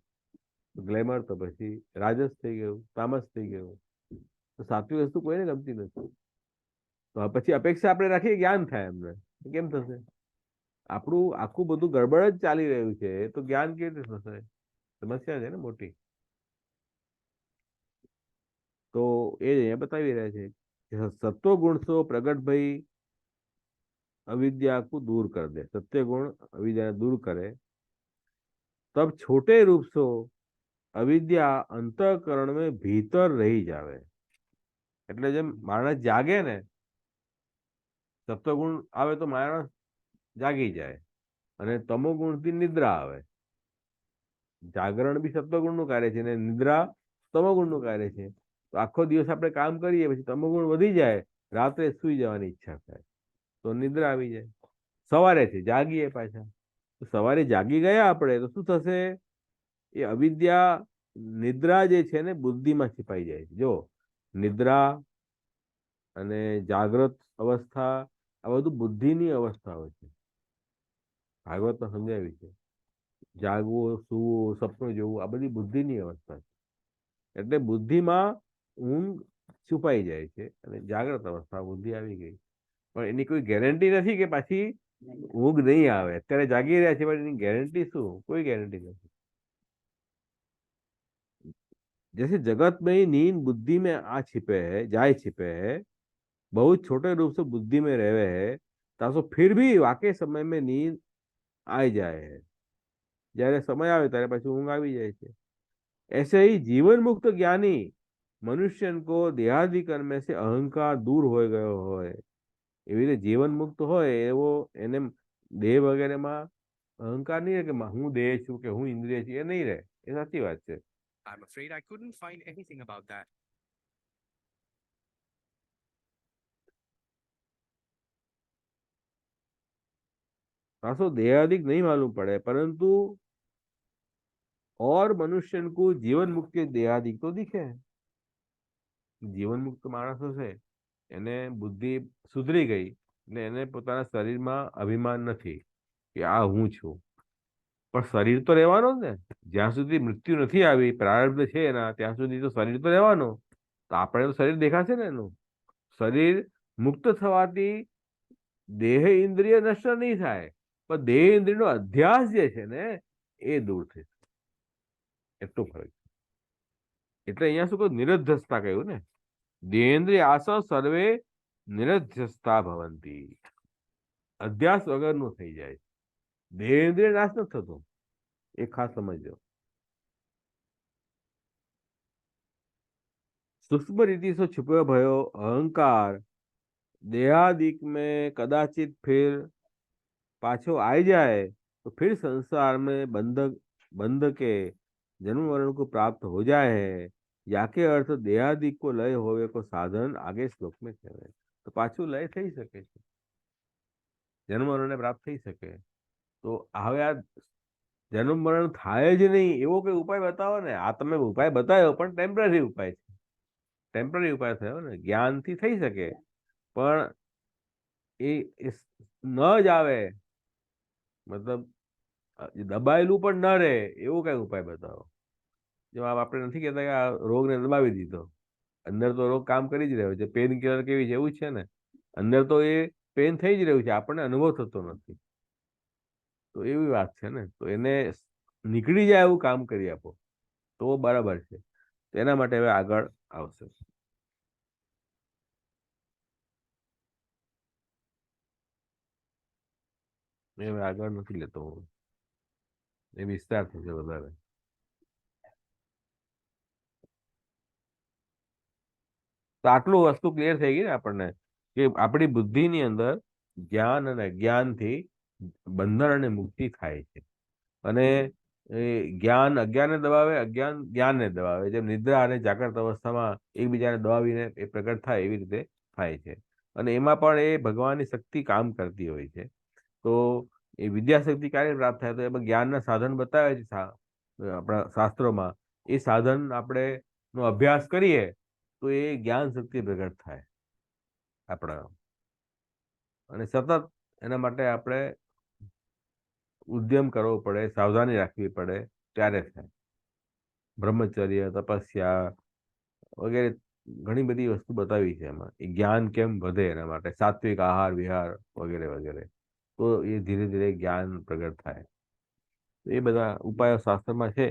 S1: ગ્લેમર તો પછી રાજસ થઈ ગયું, તામસ થઈ ગયું। તો સાત્વિક વસ્તુ કોઈને ગમતી નથી। તો પછી અપેક્ષા આપણે રાખીએ જ્ઞાન થાય એમને, કેમ થશે? આપણું આખું બધું ગડબડ જ ચાલી રહ્યું છે તો જ્ઞાન કેવી રીતે થશે? સમસ્યા છે ને મોટી। તો એ અહીંયા બતાવી રહ્યા છે કે સત્વ ગુણ સો પ્રગટ ભઈ अविद्या को दूर कर दे। सत्य गुण अविद्या दूर करे तब छोटे रूप सो अविद्या अंतःकरण में भीतर रही जावे। એટલે જેમ માણસ જાગે ને, સત્વગુણ આવે તો માણસ જાગી જાય અને તમોગુણથી નિદ્રા આવે। જાગરણ બી સત્વગુણનું કાર્ય છે ને નિદ્રા તમોગુણનું કાર્ય છે। તો આખો દિવસ આપણે કામ કરીએ પછી તમોગુણ વધી જાય, રાત્રે સૂઈ જવાની ઈચ્છા થાય તો નિદ્રા આવી જાય। સવારે છે જાગીએ પાછા, તો સવારે જાગી ગયા આપણે તો શું થશે? એ અવિદ્યા નિદ્રા જે છે ને બુદ્ધિમાં छिपाઈ જાય છે। જો નિદ્રા અને જાગ્રત અવસ્થા આ બધું બુદ્ધિની અવસ્થાઓ છે। ભાગવતમાં સમજાવ્યું છે જાગવું, સૂવું, સપનું જોવું આ બધી બુદ્ધિની અવસ્થા છે। એટલે બુદ્ધિમાં ઊંઘ છુપાઈ જાય છે અને જાગ્રત અવસ્થા બુદ્ધિ આવી ગઈ, પણ એની કોઈ ગેરંટી નથી કે પાછી ઊંઘ નહીં આવે। અત્યારે જાગી રહ્યા છે પણ એની ગેરંટી શું? કોઈ ગેરંટી નથી। जैसे जगत में ही नींद बुद्धि में आ छिपे है, जाए छिपे है, बहुत छोटे रूप से बुद्धि में रहे है, तासो फिर भी वाकई समय में नींद आई जाए है। જ્યારે સમય આવે ત્યારે પછી ઊંઘ આવી જાય છે। ऐसे ही जीवन मुक्त ज्ञानी मनुष्य को देहादि कर्म से अहंकार दूर हो गयो હોય એવી રીતે જીવન મુક્ત હોય એવો એને દેહ વગેરેમાં અહંકાર નહીં રહે કે હું દેહ છું કે હું ઇન્દ્રિય છું, એ નહીં રહે। એ સાચી વાત છે।
S2: I'm afraid I couldn't find anything about that.
S1: खासो देहादिक नहीं मालूम पड़े परंतु और मनुष्य को जीवन मुक्ति देहादिक तो दिखे। जीवन मुक्त माणस हશે એને બુદ્ધિ સુધરી ગઈ એટલે એને પોતાના શરીરમાં અભિમાન નથી કે આ હું છું, પણ શરીર તો રહેવાનો જ ને। જ્યાં સુધી મૃત્યુ નથી આવી, પ્રારબ્ધ છે એના ત્યાં સુધી તો શરીર તો રહેવાનો। તો આપણે તો શરીર દેખાશે ને એનું। શરીર મુક્ત થવાથી દેહ ઇન્દ્રિય નષ્ટ નહીં થાય, પણ દેહ ઇન્દ્રિયનો અધ્યાસ જે છે ને એ દૂર થશે, એટલો ફરક। એટલે અહીંયા શું કહ્યું? નિરધ્યસતા કહ્યું ને। દેહેન્દ્રિય આસવ સર્વે નિરધ્યસતા ભવંતી, અધ્યાસ વગરનું થઈ જાય। દેહેન્દ્રિય નાશ નથી થતો, એ ખાસ સમજજો। सूक्ष्म रीति से छुपो भयो अहंकार देहादिक में कदाचित फिर पाछो आई जाए तो फिर संसार में बंध के जन्म मरण को प्राप्त हो जाए है। याके अर्थ देहादिक को लय होवे को साधन आगे श्लोक में कहे। तो पाछू लय थई सके छे, जन्म मरण ने प्राप्त थई सके। तो હવે આ જન્મ મરણ થાય જ નહીં એવો કોઈ ઉપાય બતાવો ને। આ તમે ઉપાય બતાવ્યો પણ ટેમ્પરરી ઉપાય છે, ટેમ્પરરી ઉપાય થયો ને। જ્ઞાનથી થઈ શકે પણ એ ન જ આવે, મતલબ દબાયેલું પણ ન રહે એવો કઈ ઉપાય બતાવો. જો આપણે નથી કહેતા કે આ રોગને દબાવી દીધો, અંદર તો રોગ કામ કરી જ રહ્યો છે, પેન કિલર કેવી છે એવું જ છે ને, અંદર તો એ પેન થઈ જ રહ્યું છે, આપણને અનુભવ થતો નથી. તો એવી વાત છે ને, તો એને નીકળી જાય એવું કામ કરી આપો તો બરાબર છે. તેના માટે હવે આગળ આવશે. એ હવે આગળ નથી લેતો હું, એ વિસ્તાર થશે વધારે. તો આટલું વસ્તુ ક્લિયર થઈ ગઈ ને આપણને, કે આપણી બુદ્ધિની અંદર જ્ઞાન અને અજ્ઞાનથી બંધન અને મુક્તિ થાય છે. અને એ જ્ઞાન અજ્ઞાનને દબાવે, અજ્ઞાન જ્ઞાનને દબાવે, જેમ નિદ્રા અને જાગ્રત અવસ્થામાં એકબીજાને દબાવીને એ પ્રગટ થાય એવી રીતે થાય છે. અને એમાં પણ એ ભગવાનની શક્તિ કામ કરતી હોય છે. તો એ વિદ્યાશક્તિ ક્યારે પ્રાપ્ત થાય, તો એમાં જ્ઞાનના સાધન બતાવે છે આપણા શાસ્ત્રોમાં. એ સાધન આપણે નો અભ્યાસ કરીએ તો એ જ્ઞાન શક્તિ પ્રગટ થાય આપણા. અને સતત એના માટે આપણે ઉદ્યમ કરવો પડે, સાવધાની રાખવી પડે, ત્યારે થાય. બ્રહ્મચર્ય, તપસ્યા વગેરે ઘણી બધી વસ્તુ બતાવી છે એમાં, એ જ્ઞાન કેમ વધે એના માટે, સાત્વિક આહાર વિહાર વગેરે વગેરે. તો એ ધીરે ધીરે જ્ઞાન પ્રગટ થાય. તો એ બધા ઉપાયો શાસ્ત્રમાં છે.